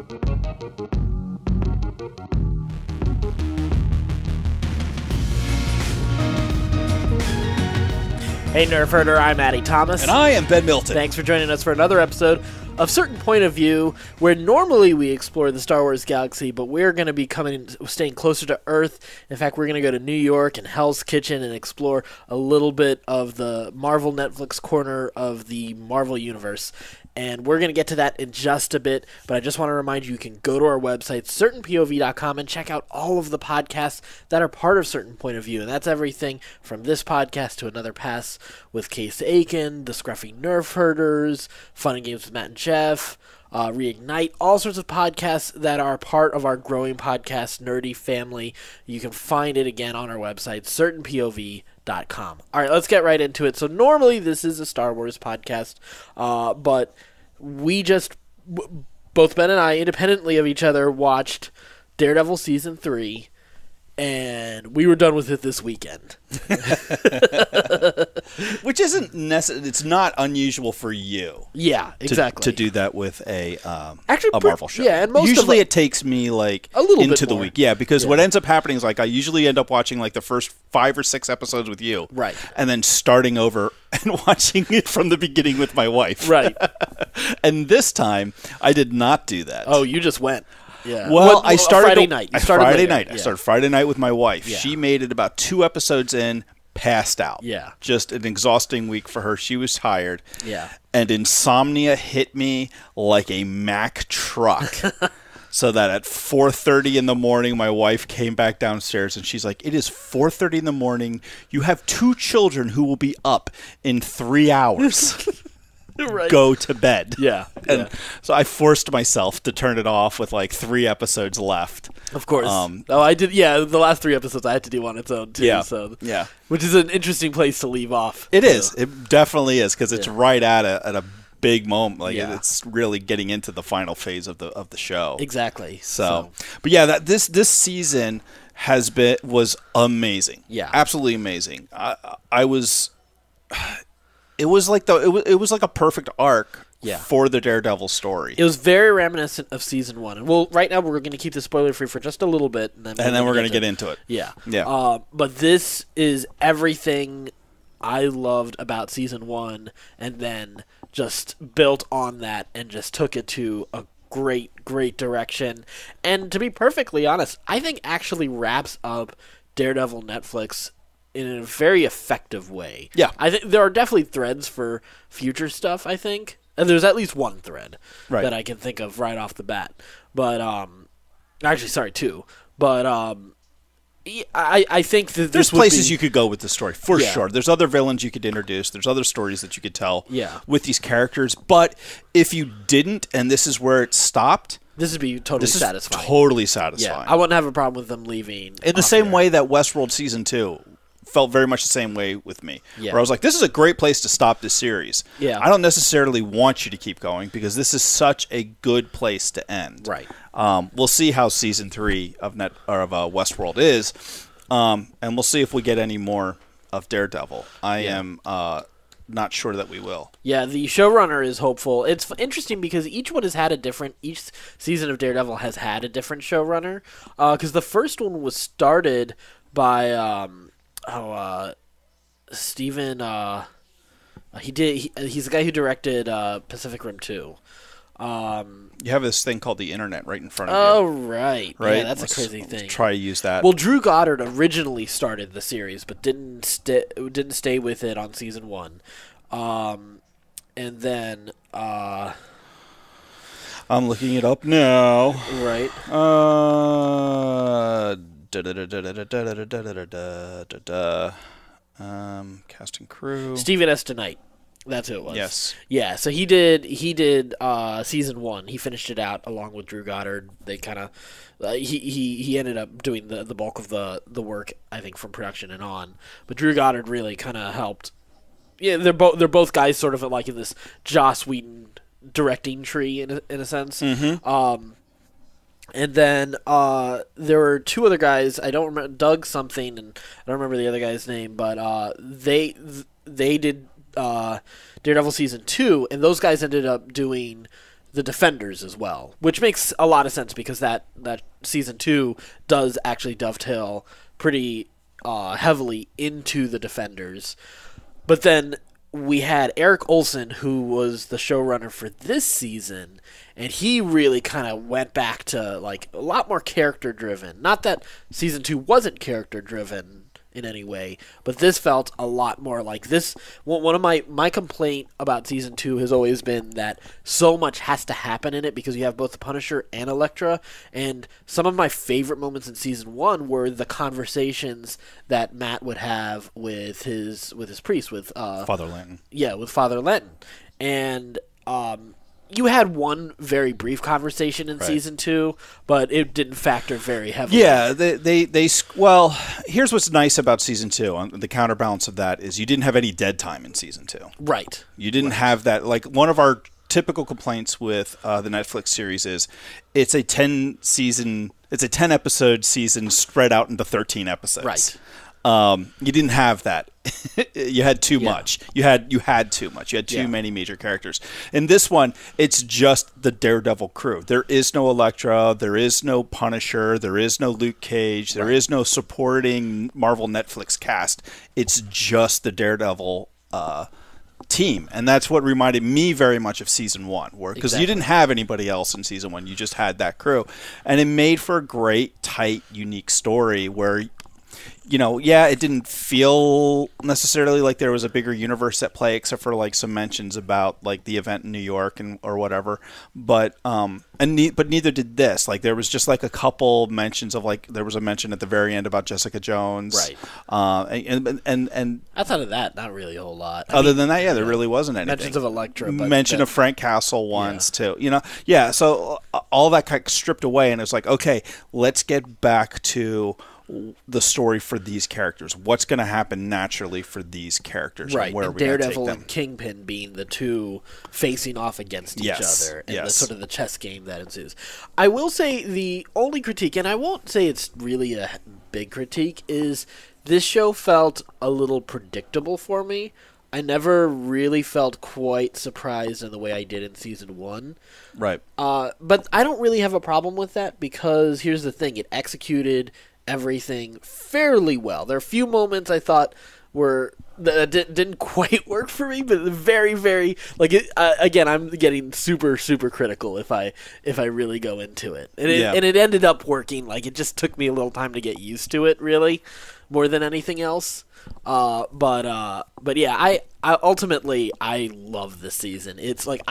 Hey Nerf Herder, I'm Addy Thomas. And I am Ben Milton. Thanks for joining us for another episode of Certain Point of View, where normally we explore the Star Wars galaxy, but we're going to be staying closer to Earth. In fact, we're going to go to New York and Hell's Kitchen and explore a little bit of the Marvel Netflix corner of the Marvel Universe. And we're going to get to that in just a bit, but I just want to remind you can go to our website, certainpov.com, and check out all of the podcasts that are part of Certain Point of View. And that's everything from this podcast to Another Pass with Case Aiken, The Scruffy Nerf Herders, Fun and Games with Matt and Jeff, Reignite, all sorts of podcasts that are part of our growing podcast nerdy family. You can find it again on our website, certainpov.com. All right, let's get right into it. So normally this is a Star Wars podcast, but we just, both Ben and I, independently of each other, watched Daredevil Season 3, and we were done with it this weekend. Which isn't necessarily, it's not unusual for you. Yeah, exactly. To do that with a Marvel show. Yeah, and usually it takes me like a little into bit the more. week. Yeah, because what ends up happening is like I usually end up watching like the first 5 or 6 episodes with you. Right. And then starting over and watching it from the beginning with my wife. Right. And this time I did not do that. Oh, you just went. Yeah. Well, I started Friday night. You started Friday later. night. Yeah. I started Friday night with my wife. Yeah. She made it about 2 episodes in, passed out. Yeah. Just an exhausting week for her. She was tired. Yeah. And insomnia hit me like a Mack truck. So that at 4:30 in the morning, my wife came back downstairs and she's like, "It is 4:30 in the morning. You have 2 children who will be up in 3 hours." Right. Go to bed. Yeah. And so I forced myself to turn it off with like 3 episodes left. Of course. I did. Yeah, the last 3 episodes I had to do on its own too. Yeah. So, yeah. Which is an interesting place to leave off. It is. It definitely is because it's right at a big moment. Like Yeah. it's really getting into the final phase of the show. Exactly. So, but yeah, this season was amazing. Yeah. Absolutely amazing. I was. It was like a perfect arc for the Daredevil story. It was very reminiscent of Season 1. And right now we're going to keep this spoiler-free for just a little bit. And then we're going to get into it. Yeah. Yeah. But this is everything I loved about Season 1 and then just built on that and just took it to a great, great direction. And to be perfectly honest, I think actually wraps up Daredevil Netflix in a very effective way. Yeah. I think there are definitely threads for future stuff, I think. And there's at least one thread that I can think of right off the bat. But, actually, sorry, 2. But, I think that there's places you could go with the story, for sure. There's other villains you could introduce. There's other stories that you could tell with these characters. But if you didn't, and this is where it stopped, this would be totally satisfying. Totally satisfying. Yeah, I wouldn't have a problem with them leaving. In the same way that Westworld Season 2 felt very much the same way with me. Yeah. Where I was like, this is a great place to stop this series. Yeah. I don't necessarily want you to keep going because this is such a good place to end. Right. We'll see how Season 3 of Westworld is, and we'll see if we get any more of Daredevil. I am not sure that we will. Yeah, the showrunner is hopeful. It's interesting because each season of Daredevil has had a different showrunner. Because the first one was started by Steven. He's the guy who directed Pacific Rim 2. You have this thing called the internet right in front of Oh, you. right. Yeah, that's a crazy thing. Let's try to use that. Well, Drew Goddard originally started the series, but didn't stay with it on Season 1. And then... I'm looking it up now. Right. Cast and crew. Stephen S. Knight. That's who it was. Yes. Yeah, so he did Season 1. He finished it out along with Drew Goddard. They kind of he ended up doing the bulk of the work, I think, from production and on. But Drew Goddard really kind of helped. Yeah, they're both guys sort of like in this Joss Whedon directing tree in a sense. Mm-hmm. And then there were 2 other guys. I don't remember Doug something, and I don't remember the other guy's name. But they did Daredevil Season 2, and those guys ended up doing the Defenders as well, which makes a lot of sense because that season 2 does actually dovetail pretty heavily into the Defenders. But then we had Eric Olson, who was the showrunner for this season, and he really kind of went back to like a lot more character driven. Not that season 2 wasn't character driven in any way, but this felt a lot more like this. One of my complaint about season 2 has always been that so much has to happen in it because you have both the Punisher and Elektra, and some of my favorite moments in season 1 were the conversations that Matt would have with his priest, with Father Lanton. Yeah, with Father Lanton. And you had one very brief conversation in season 2, but it didn't factor very heavily. Yeah, well, here's what's nice about season 2. The counterbalance of that is you didn't have any dead time in season 2. Right. You didn't have that. Like, one of our typical complaints with the Netflix series is it's a 10 episode season spread out into 13 episodes. Right. You didn't have that. You had too much. You had too much. You had too many major characters. In this one, it's just the Daredevil crew. There is no Elektra. There is no Punisher. There is no Luke Cage. There is no supporting Marvel Netflix cast. It's just the Daredevil team, and that's what reminded me very much of season 1, because you didn't have anybody else in season 1. You just had that crew, and it made for a great, tight, unique story where, it didn't feel necessarily like there was a bigger universe at play, except for like some mentions about like the event in New York or whatever. But but neither did this. Like, there was just like a couple mentions of, like, there was a mention at the very end about Jessica Jones, right? And outside of that, not really a whole lot. Other than that, there really wasn't anything. Mentions of Elektra, mention of Frank Castle once too. So all that kind of stripped away, and it's like, okay, let's get back to the story for these characters. What's going to happen naturally for these characters? Right. And where and are we going to take Daredevil them? and Kingpin being the two facing off against each other, and the sort of the chess game that ensues. I will say the only critique, and I won't say it's really a big critique, is this show felt a little predictable for me. I never really felt quite surprised in the way I did in season 1. Right. But I don't really have a problem with that, because here's the thing. It executed everything fairly well. There are a few moments I thought that didn't quite work for me, but very, very, like, again, I'm getting super, super critical if I really go into it. And it ended up working. Like, it just took me a little time to get used to it, really, more than anything else. But yeah, I ultimately I love this season. It's like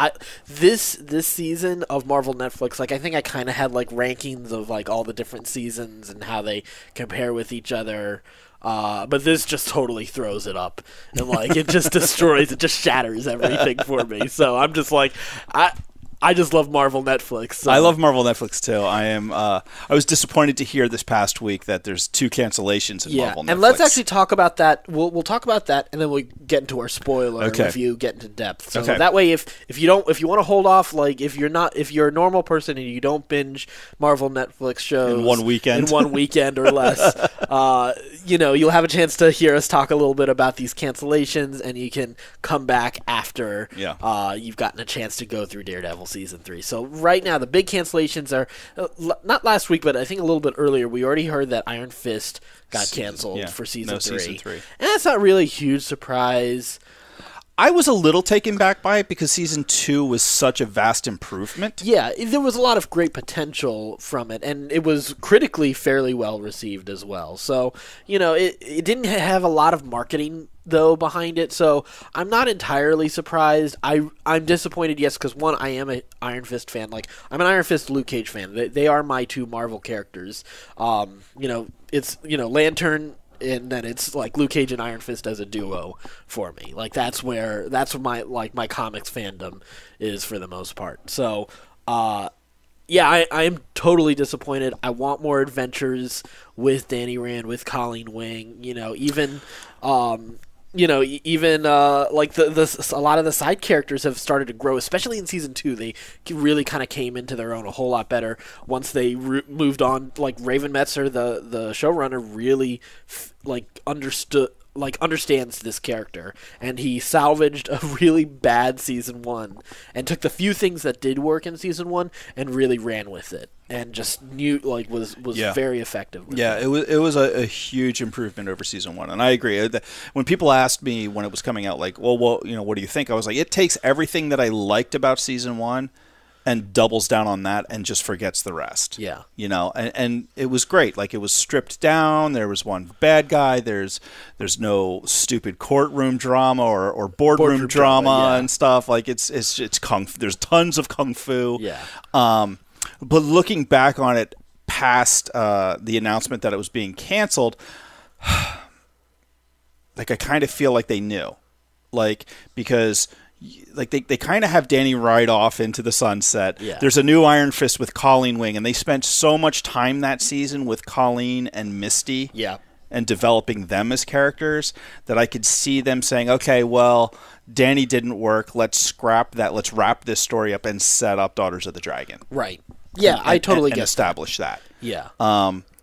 this season of Marvel Netflix, like, I think I kind of had like rankings of like all the different seasons and how they compare with each other. But this just totally throws it up, and like it just destroys, it just shatters everything for me. So I'm just like, I just love Marvel Netflix. So. I love Marvel Netflix too. I was disappointed to hear this past week that there's 2 cancellations in Marvel Netflix. And let's actually talk about that. We'll talk about that, and then we'll get into our spoiler review, get into depth. So that way, if you want to hold off, like if you're a normal person and you don't binge Marvel Netflix shows in one weekend or less, you'll have a chance to hear us talk a little bit about these cancellations, and you can come back after you've gotten a chance to go through Daredevil Season 3. So right now, the big cancellations are, not last week, but I think a little bit earlier, we already heard that Iron Fist got canceled for Season 3. And that's not really a huge surprise. I was a little taken back by it because Season 2 was such a vast improvement. Yeah, there was a lot of great potential from it, and it was critically fairly well received as well. So, it didn't have a lot of marketing, though, behind it, so I'm not entirely surprised. I'm disappointed, yes, because, one, I am an Iron Fist fan. Like, I'm an Iron Fist Luke Cage fan. They are my 2 Marvel characters. It's, Lantern, and then it's like Luke Cage and Iron Fist as a duo for me. Like, that's what my comics fandom is for the most part. So, I am totally disappointed. I want more adventures with Danny Rand, with Colleen Wing. Even like a lot of the side characters have started to grow, especially in Season 2. They really kind of came into their own a whole lot better once they moved on. Like, Raven Metzer, the showrunner, really understood understands this character, and he salvaged a really bad season 1 and took the few things that did work in season 1 and really ran with it and just was very effective with it was a huge improvement over season 1, and I agree. When people asked me when it was coming out, like, well, what do you think? I was like, it takes everything that I liked about season 1 and doubles down on that and just forgets the rest. Yeah. And it was great. Like, it was stripped down. There was one bad guy. There's no stupid courtroom drama or boardroom drama and stuff. Like, it's kung fu. There's tons of kung fu. Yeah. But looking back on it past the announcement that it was being canceled, like, I kind of feel like they knew. Like, because like they kind of have Danny ride off into the sunset. Yeah. There's a new Iron Fist with Colleen Wing, and they spent so much time that season with Colleen and Misty. Yeah. And developing them as characters that I could see them saying, okay, well, Danny didn't work. Let's scrap that. Let's wrap this story up and set up Daughters of the Dragon. Right. Yeah, I totally get establish that. Yeah.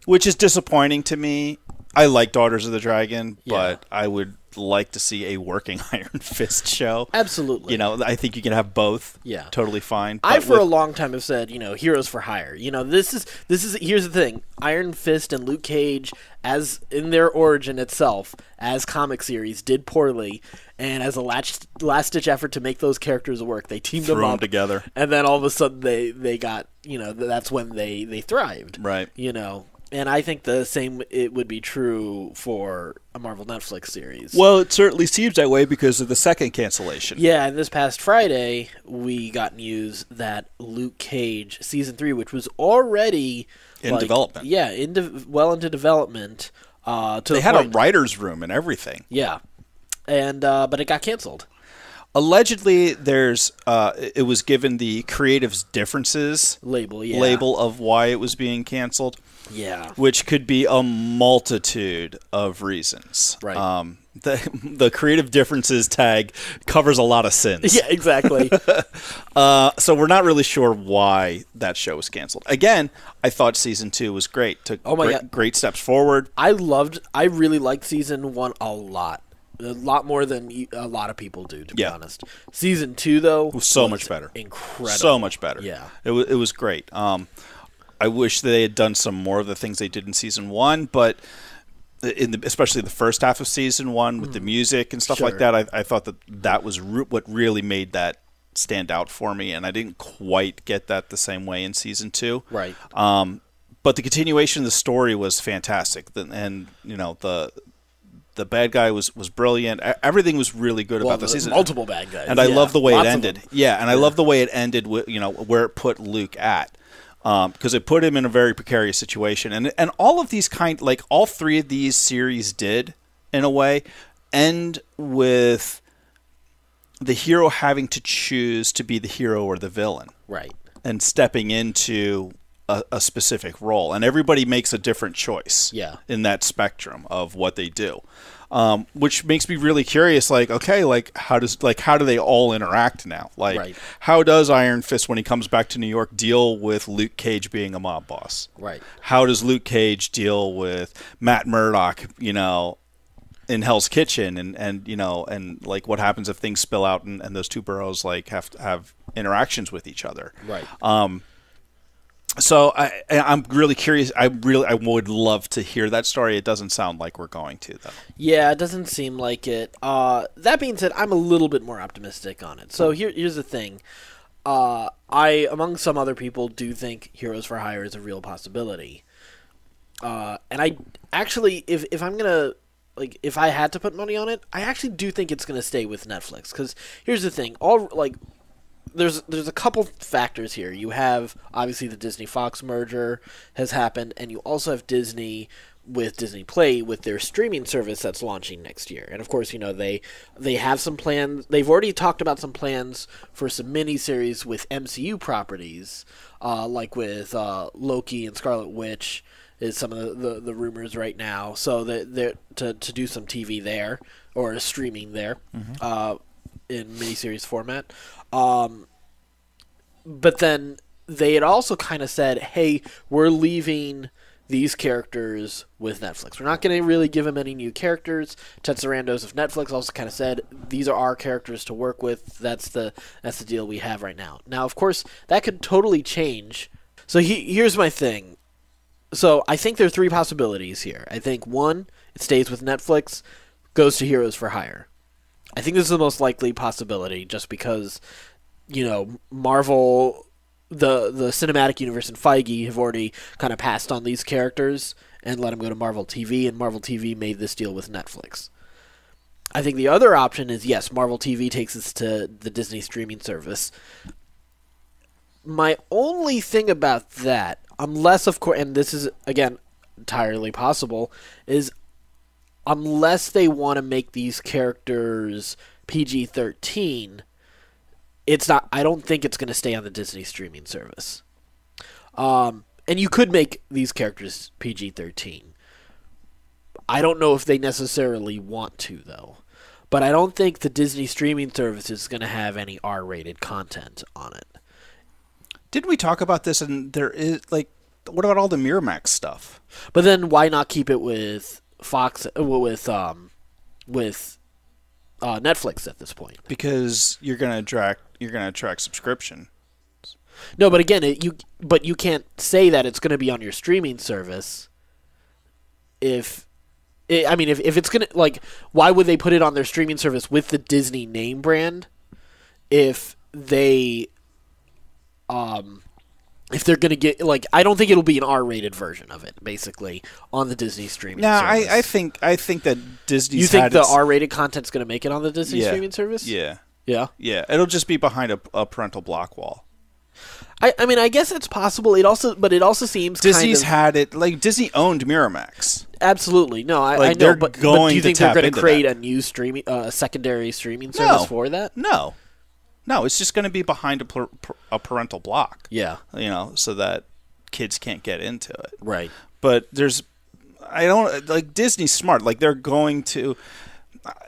Which is disappointing to me. I like Daughters of the Dragon, but I would like to see a working Iron Fist show. Absolutely. I think you can have both. Yeah. Totally fine. I for a long time have said, heroes for hire. This is here's the thing. Iron Fist and Luke Cage, as in their origin itself as comic series, did poorly, and as a last ditch effort to make those characters work, they teamed them up together, and then all of a sudden they got that's when they thrived. Right. And I think the same it would be true for a Marvel Netflix series. Well, it certainly seems that way because of the second cancellation. Yeah, and this past Friday, we got news that Luke Cage Season 3, which was already in development. Yeah, well into development. They had a writer's room and everything. Yeah, and but it got canceled. Allegedly, it was given the creatives differences label of why it was being canceled. Yeah, which could be a multitude of reasons. Right. The creative differences tag covers a lot of sins. Yeah, exactly. So we're not really sure why that show was canceled. Again, I thought season 2 was great. Took great steps forward. I really liked season 1 a lot more than a lot of people do, to be honest. Season 2, though, was much better. Incredible. So much better. Yeah. It was great. I wish they had done some more of the things they did in season 1, but especially the first half of season 1 with the music and stuff like that, I thought that was what really made that stand out for me, and I didn't quite get that the same way in season 2. Right. But the continuation of the story was fantastic, and the bad guy was brilliant. Everything was really good about the season. Multiple bad guys, and I love the way it ended. Yeah, and I love the way it ended with where it put Luke at. Because it put him in a very precarious situation, and all of these all three of these series did, in a way, end with the hero having to choose to be the hero or the villain, right? And stepping into a specific role, and everybody makes a different choice, in that spectrum of what they do. Which makes me really curious, how do they all interact now? How does Iron Fist, when he comes back to New York, deal with Luke Cage being a mob boss? Right. How does Luke Cage deal with Matt Murdock, in Hell's Kitchen, and what happens if things spill out and those two boroughs have to have interactions with each other? Right. So I'm really curious. I would love to hear that story. It doesn't sound like we're going to, though. Yeah, it doesn't seem like it. That being said, I'm a little bit more optimistic on it. So here's the thing. I, among some other people, do think Heroes for Hire is a real possibility. And I actually, if I'm gonna if I had to put money on it, I actually do think it's gonna stay with Netflix. Because here's the thing. There's a couple factors here. You have, obviously, the Disney-Fox merger has happened, and you also have Disney with Disney Play with their streaming service that's launching next year. And, of course, they have some plans. They've already talked about some plans for some miniseries with MCU properties, with Loki and Scarlet Witch is some of the rumors right now. So they're to do some TV there, or streaming there, in miniseries format. But then they had also kind of said, hey, we're leaving these characters with Netflix. We're not going to really give them any new characters. Ted Sarandos of Netflix also kind of said, these are our characters to work with. That's the deal we have right now. Now, of course, that could totally change. So here's my thing. So I think there are three possibilities here. I think, one, it stays with Netflix, goes to Heroes for Hire. I think this is the most likely possibility just because, Marvel, the cinematic universe and Feige have already kind of passed on these characters and let them go to Marvel TV, and Marvel TV made this deal with Netflix. I think the other option is, yes, Marvel TV takes this to the Disney streaming service. My only thing about that, unless, of course, and this is, again, entirely possible, is unless they want to make these characters PG-13, it's not. I don't think it's going to stay on the Disney streaming service. And you could make these characters PG-13. I don't know if they necessarily want to, though. But I don't think the Disney streaming service is going to have any R-rated content on it. Didn't we talk about this? And there is, what about all the Miramax stuff? But then why not keep it with Fox, with Netflix at this point? Because you're going to attract subscription. No, but again, you can't say that it's going to be on your streaming service. If it's going to, why would they put it on their streaming service with the Disney name brand if they if they're going to get, I don't think it'll be an R-rated version of it, basically, on the Disney streaming service. I think that Disney's You think the R-rated content's going to make it on the Disney streaming service? Yeah. Yeah? Yeah. It'll just be behind a parental block wall. I guess it's possible. It also seems Disney's had it, Disney owned Miramax. Absolutely. No, I know, but do you think they're going to create a new streaming, secondary streaming service for that? No. No, it's just going to be behind a parental block. Yeah. So that kids can't get into it. Right. But Disney's smart. They're going to,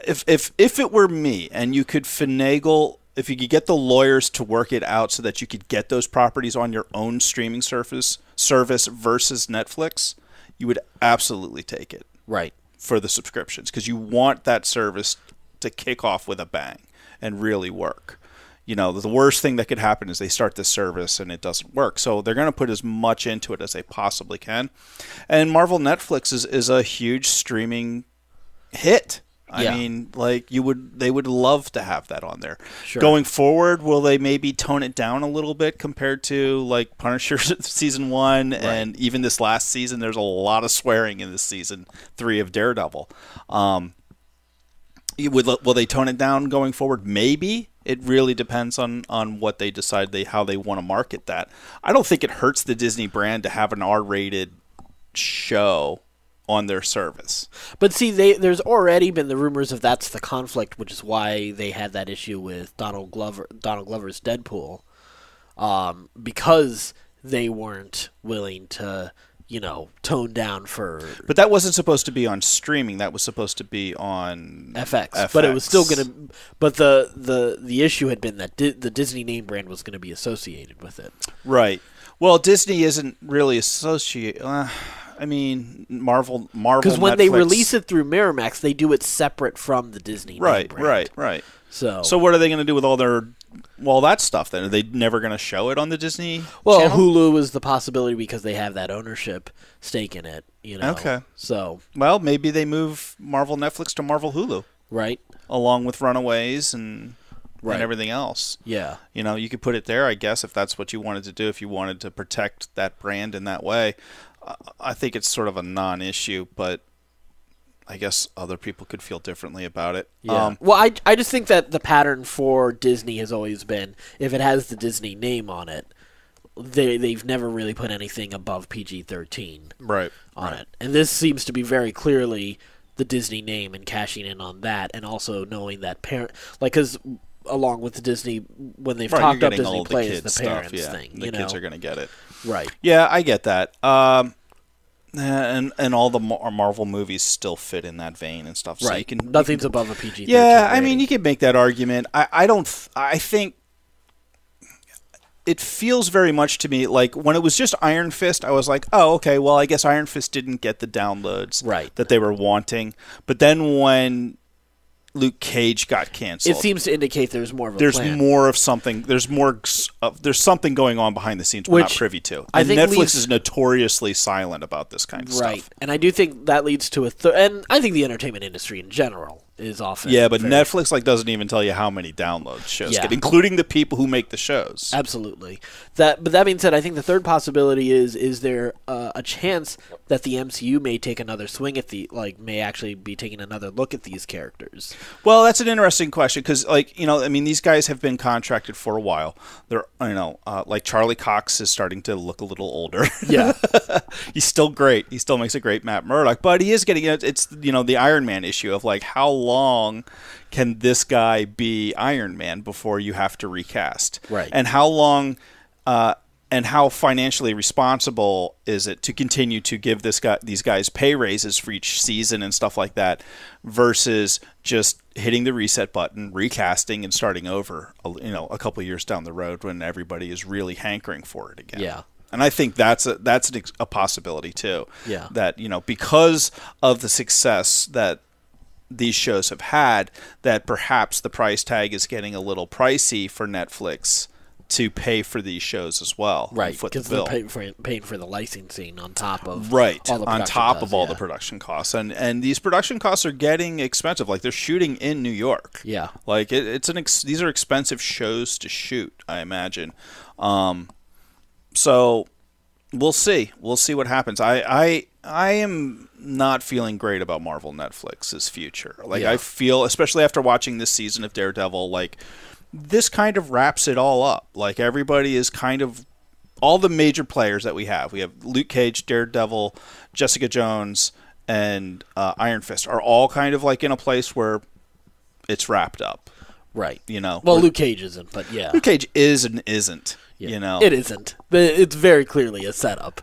if it were me and you could finagle, if you could get the lawyers to work it out so that you could get those properties on your own streaming service versus Netflix, you would absolutely take it. Right. For the subscriptions, because you want that service to kick off with a bang and really work. The worst thing that could happen is they start this service and it doesn't work. So they're going to put as much into it as they possibly can. And Marvel Netflix is a huge streaming hit. Yeah. I mean, they would love to have that on there. Sure. Going forward, will they maybe tone it down a little bit compared to Punisher season 1 right. and even this last season? There's a lot of swearing in this season 3 of Daredevil. Will they tone it down going forward? Maybe. It really depends on what they decide how they want to market that. I don't think it hurts the Disney brand to have an R-rated show on their service. But see, there's already been the rumors of that's the conflict, which is why they had that issue with Donald Glover's Deadpool, because they weren't willing to, tone down for. But that wasn't supposed to be on streaming. That was supposed to be on FX. But it was still going to. But the issue had been that the Disney name brand was going to be associated with it. Right. Well, Disney isn't really associated. Marvel. Because when they release it through Miramax, they do it separate from the Disney name brand. Right. So what are they going to do with all that stuff then? Are they never going to show it on the Disney channel? Hulu is the possibility because they have that ownership stake in it. Okay. So. Well, maybe they move Marvel Netflix to Marvel Hulu. Right. Along with Runaways and everything else. Yeah. You could put it there, I guess, if that's what you wanted to do, if you wanted to protect that brand in that way. I think it's sort of a non-issue, but I guess other people could feel differently about it. Yeah. Well, I just think that the pattern for Disney has always been, if it has the Disney name on it, they've never really put anything above PG-13 on it. And this seems to be very clearly the Disney name and cashing in on that, and also knowing that because along with the Disney, when they've talked up Disney Play as the parents thing. The kids are going to get it. Right. Yeah, I get that. And all the Marvel movies still fit in that vein and stuff. So right. Nothing's above a PG-13 Yeah, rating. you can make that argument. I think it feels very much to me like when it was just Iron Fist, I was like, oh, okay, well, I guess Iron Fist didn't get the downloads that they were wanting. But then when Luke Cage got canceled, it seems to indicate there's more of a plan. More of something. There's something going on behind the scenes we're not privy to. And Netflix is notoriously silent about this kind of stuff. Right, and I do think that leads to and I think the entertainment industry in general is often but Netflix doesn't even tell you how many downloads shows get, including the people who make the shows. Absolutely. But that being said, I think the third possibility is there a chance that the MCU may take another swing at may actually be taking another look at these characters? Well, that's an interesting question because, these guys have been contracted for a while. They're, like Charlie Cox is starting to look a little older. Yeah, he's still great. He still makes a great Matt Murdock, but he is getting it's the Iron Man issue of like how long can this guy be Iron Man before you have to recast? Right, and how long. And how financially responsible is it to continue to give these guys pay raises for each season and stuff like that versus just hitting the reset button, recasting, and starting over, a couple of years down the road when everybody is really hankering for it again. Yeah. And I think that's a possibility too. Yeah. That, because of the success that these shows have had, that perhaps the price tag is getting a little pricey for Netflix to pay for these shows as well. Right, because they're paying for the licensing on top of all the production costs. And these production costs are getting expensive. Like, they're shooting in New York. Yeah. Like, these are expensive shows to shoot, I imagine. So we'll see. We'll see what happens. I am not feeling great about Marvel Netflix's future. I feel, especially after watching this season of Daredevil, this kind of wraps it all up. Like, everybody is kind of all the major players that we have. We have Luke Cage, Daredevil, Jessica Jones, and Iron Fist are all kind of in a place where it's wrapped up. Right. Well, Luke Cage isn't, but yeah. Luke Cage is and isn't, It isn't. But it's very clearly a setup.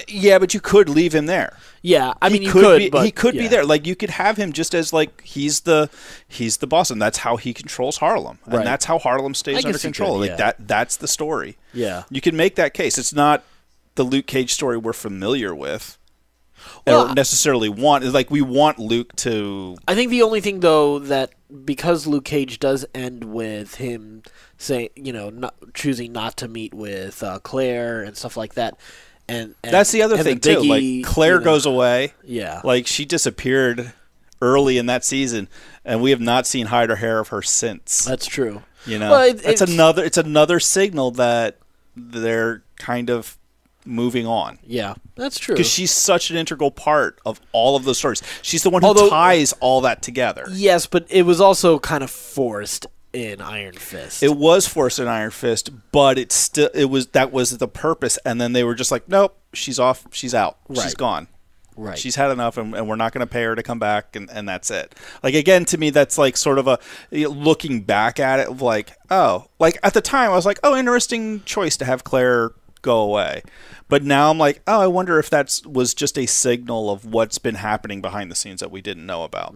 Yeah, but you could leave him there. Yeah, you could. He could be there. You could have him just as he's the boss, and that's how he controls Harlem, and that's how Harlem stays under control. That's the story. Yeah, you can make that case. It's not the Luke Cage story we're familiar with, or necessarily want. It's we want Luke to. I think the only thing though that because Luke Cage does end with him saying, choosing not to meet with Claire and stuff like that. And that's the other thing, too. Claire goes away. Yeah. She disappeared early in that season, and we have not seen hide or hair of her since. That's true. Well, it's another signal that they're kind of moving on. Yeah, that's true. Because she's such an integral part of all of those stories. She's the one who ties all that together. Yes, but it was also kind of forced in Iron Fist. It was forced in Iron Fist, but that was the purpose, and then they were just like, nope, she's off, she's out, she's gone. Right. She's had enough, and we're not going to pay her to come back, and that's it. Again, to me, that's sort of a looking back at it, at the time I was like, oh, interesting choice to have Claire go away. But now I'm like, oh, I wonder if that was just a signal of what's been happening behind the scenes that we didn't know about.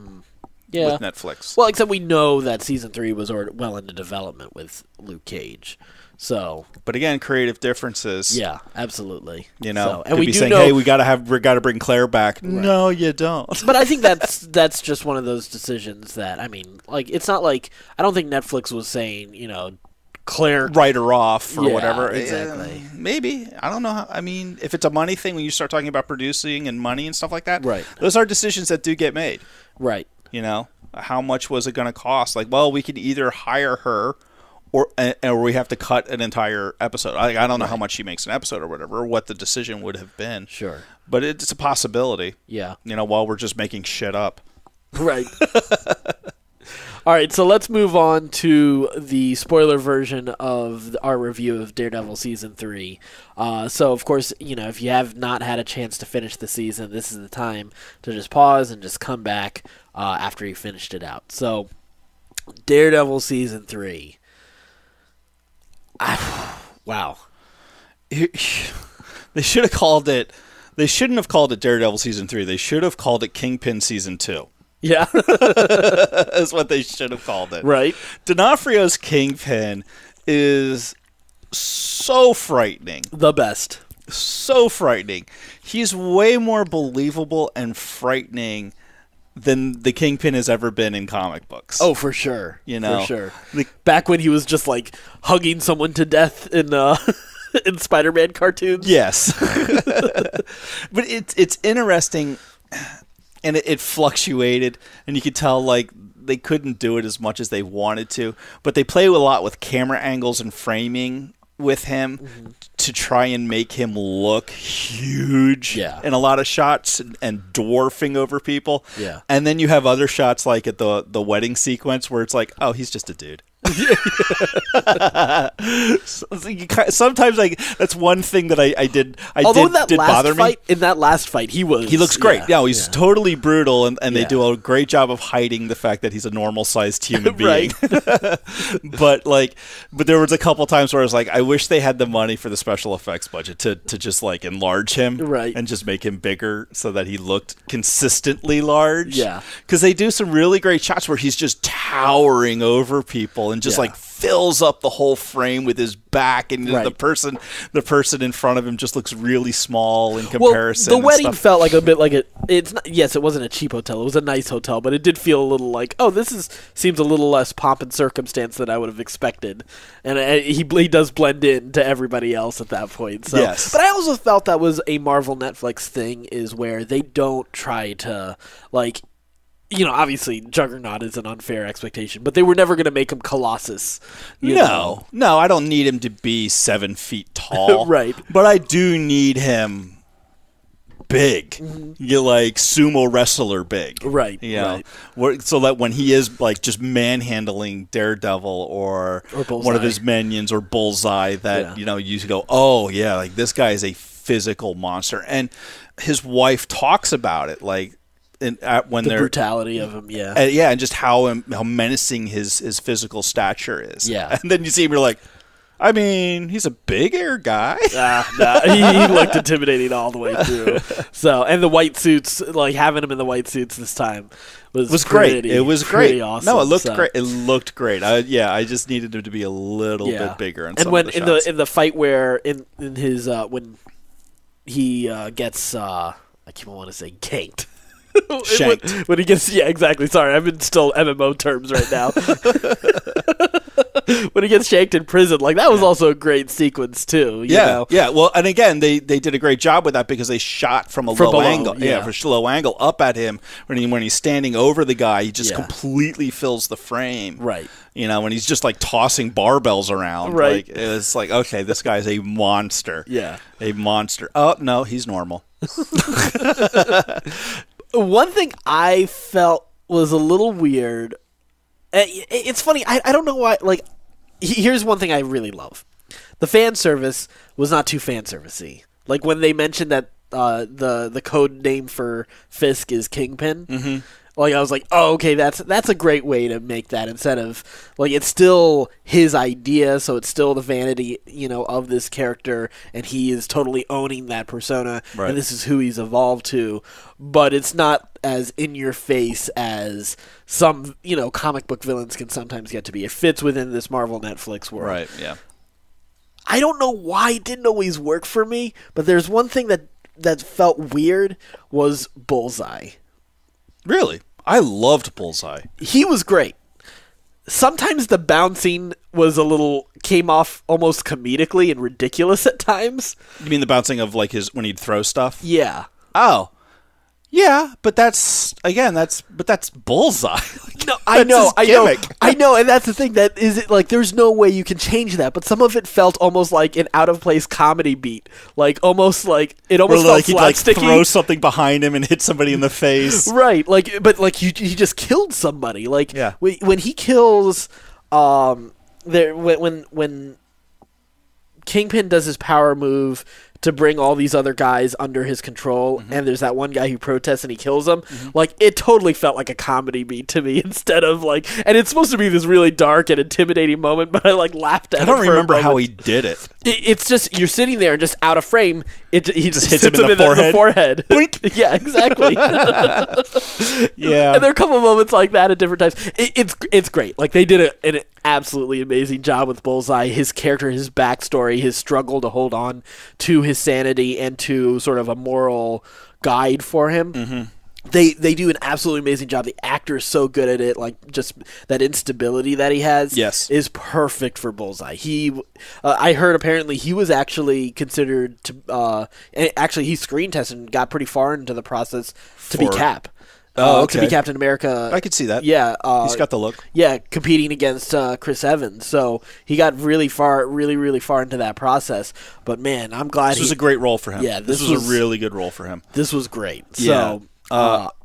With Netflix. Well, except we know that season 3 was already well into development with Luke Cage. So, but again, creative differences. Yeah, absolutely. And we saying, hey, we gotta bring Claire back. Right. No, you don't. But I think that's just one of those decisions that it's not I don't think Netflix was saying, Claire write her off or whatever. Exactly. Maybe. I don't know. If it's a money thing, when you start talking about producing and money and stuff like that, right? Those are decisions that do get made. Right. How much was it going to cost? We can either hire her or we have to cut an entire episode. I don't know how much she makes an episode or whatever, or what the decision would have been. Sure. But it's a possibility. Yeah. While we're just making shit up. Right. All right, so let's move on to the spoiler version of our review of Daredevil Season 3. So, of course, if you have not had a chance to finish the season, this is the time to just pause and just come back after you finished it out. So, Daredevil Season 3. Wow. They should have called it... They shouldn't have called it Daredevil Season 3. They should have called it Kingpin Season 2. Yeah. That's what they should have called it. Right. D'Onofrio's Kingpin is so frightening. The best. So frightening. He's way more believable and frightening than the Kingpin has ever been in comic books. Oh, for sure. For sure. Back when he was just hugging someone to death in in Spider-Man cartoons. Yes. But it's interesting, and it fluctuated, and you could tell they couldn't do it as much as they wanted to, but they play a lot with camera angles and framing with him to try and make him look huge in a lot of shots and dwarfing over people. Yeah. And then you have other shots like at the wedding sequence where it's like, oh, he's just a dude. Sometimes that's one thing that I did bother me. In that last fight, he looks great. Yeah, he's totally brutal, and they do a great job of hiding the fact that he's a normal sized human being. but there was a couple times where I was like, I wish they had the money for the special effects budget to just enlarge him and just make him bigger so that he looked consistently large. Yeah, because they do some really great shots where he's just towering over people and just fills up the whole frame with his back, and the person in front of him just looks really small in comparison. The wedding felt like a bit like it's not, yes, it wasn't a cheap hotel, it was a nice hotel, but it did feel a little like, oh, seems a little less pomp and circumstance than I would have expected, and he does blend in to everybody else at that point. So. Yes, but I also felt that was a Marvel Netflix thing, is where they don't try to obviously Juggernaut is an unfair expectation, but they were never going to make him Colossus. No, I don't need him to be 7 feet tall. Right. But I do need him big. You sumo wrestler big. Right. So that when he is just manhandling Daredevil or one of his minions or Bullseye, that you go, oh yeah, this guy is a physical monster. And his wife talks about it when the brutality of him, and just how menacing his physical stature is. Yeah, and then you see him, you're like, I mean, he's a bigger guy. He looked intimidating all the way through. So, and the white suits, having him in the white suits this time was great. It was great. Awesome. No, it looked great. It looked great. I just needed him to be a little bit bigger. And when in the fight where in his when he gets I keep on want to say ganked. Shanked. When he gets, exactly. Sorry, I'm in still MMO terms right now. When he gets shanked in prison, that was also a great sequence too. You know? Well, and again, they did a great job with that because they shot from a low angle. Yeah, from a low angle up at him when he's standing over the guy. He just completely fills the frame. Right. When he's just tossing barbells around. Right. It's okay, this guy's a monster. Yeah. A monster. Oh no, he's normal. One thing I felt was a little weird. It's funny. I don't know why. Here's one thing I really love. The fan service was not too fan servicey. When they mentioned that the code name for Fisk is Kingpin. Mm-hmm. I was like, oh, okay, that's a great way to make that, instead of it's still his idea, so it's still the vanity, of this character, and he is totally owning that persona, and this is who he's evolved to, but it's not as in your face as some, comic book villains can sometimes get to be. It fits within this Marvel Netflix world. Right, yeah. I don't know why it didn't always work for me, but there's one thing that felt weird was Bullseye. Really? I loved Bullseye. He was great. Sometimes the bouncing came off almost comedically and ridiculous at times. You mean the bouncing of when he'd throw stuff? Yeah. Oh. Yeah, but that's Bullseye. No, I know, and that's the thing, that is it, there's no way you can change that, but some of it felt almost like an out of place comedy beat, it almost felt slapsticky. He'd throw something behind him and hit somebody in the face, right? But he just killed somebody. When he kills, when Kingpin does his power move to bring all these other guys under his control, and there's that one guy who protests and he kills them, it totally felt like a comedy beat to me, instead of and it's supposed to be this really dark and intimidating moment, but I laughed at it. I don't remember how he did it. It's just, you're sitting there and just out of frame, he just hits hits him in the forehead. Boink. Yeah, exactly. Yeah. And there are a couple of moments like that at different times. It's great. Like, they did an absolutely amazing job with Bullseye. His character, his backstory, his struggle to hold on to his sanity and to sort of a moral guide for him. Mm-hmm. They do an absolutely amazing job. The actor is so good at it. Like, just that instability that he has is perfect for Bullseye. I heard apparently he was actually considered to actually he screen tested and got pretty far into the process to be Cap. Okay. To be Captain America. I could see that. Yeah. He's got the look. Yeah, competing against Chris Evans. So he got really far into that process. But, man, I'm glad this was a great role for him. Yeah, this was a really good role for him. This was great. Yeah. So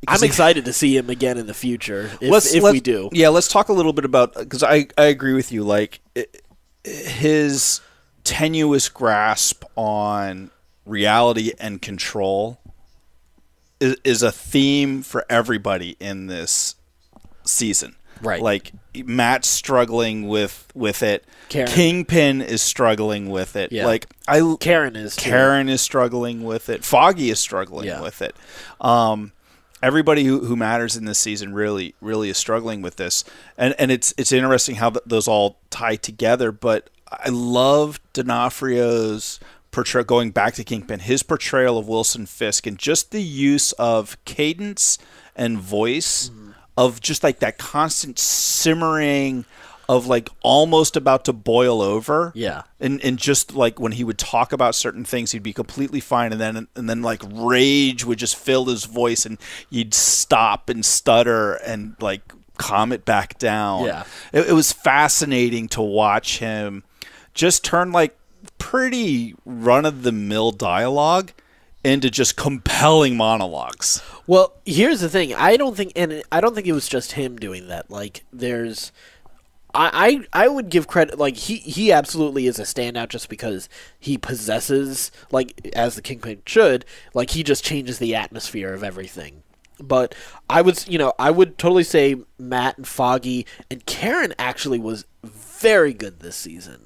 I'm excited to see him again in the future if we do. Yeah, let's talk a little bit about, because I agree with you, like his tenuous grasp on reality and control is a theme for everybody in this season. Right. Like, Matt's struggling with it. Karen. Kingpin is struggling with it. Yeah. Like Karen is struggling with it. Foggy is struggling with it. Everybody who matters in this season really is struggling with this. And it's interesting how those all tie together, but I love D'Onofrio's portrayal, going back to Kingpin, his portrayal of Wilson Fisk, and just the use of cadence and voice, of just like that constant simmering of like almost about to boil over. Yeah. And just like when he would talk about certain things, he'd be completely fine, and then like rage would just fill his voice, and he'd stop and stutter and like calm it back down. Yeah. It was fascinating to watch him just turn like pretty run-of-the-mill dialogue into just compelling monologues. Well, here's the thing. I don't think it was just him doing that. Like, there's, I would give credit. Like, he absolutely is a standout just because he possesses, like, as the Kingpin should. Like, he just changes the atmosphere of everything. But I would totally say Matt and Foggy and Karen actually was very good this season.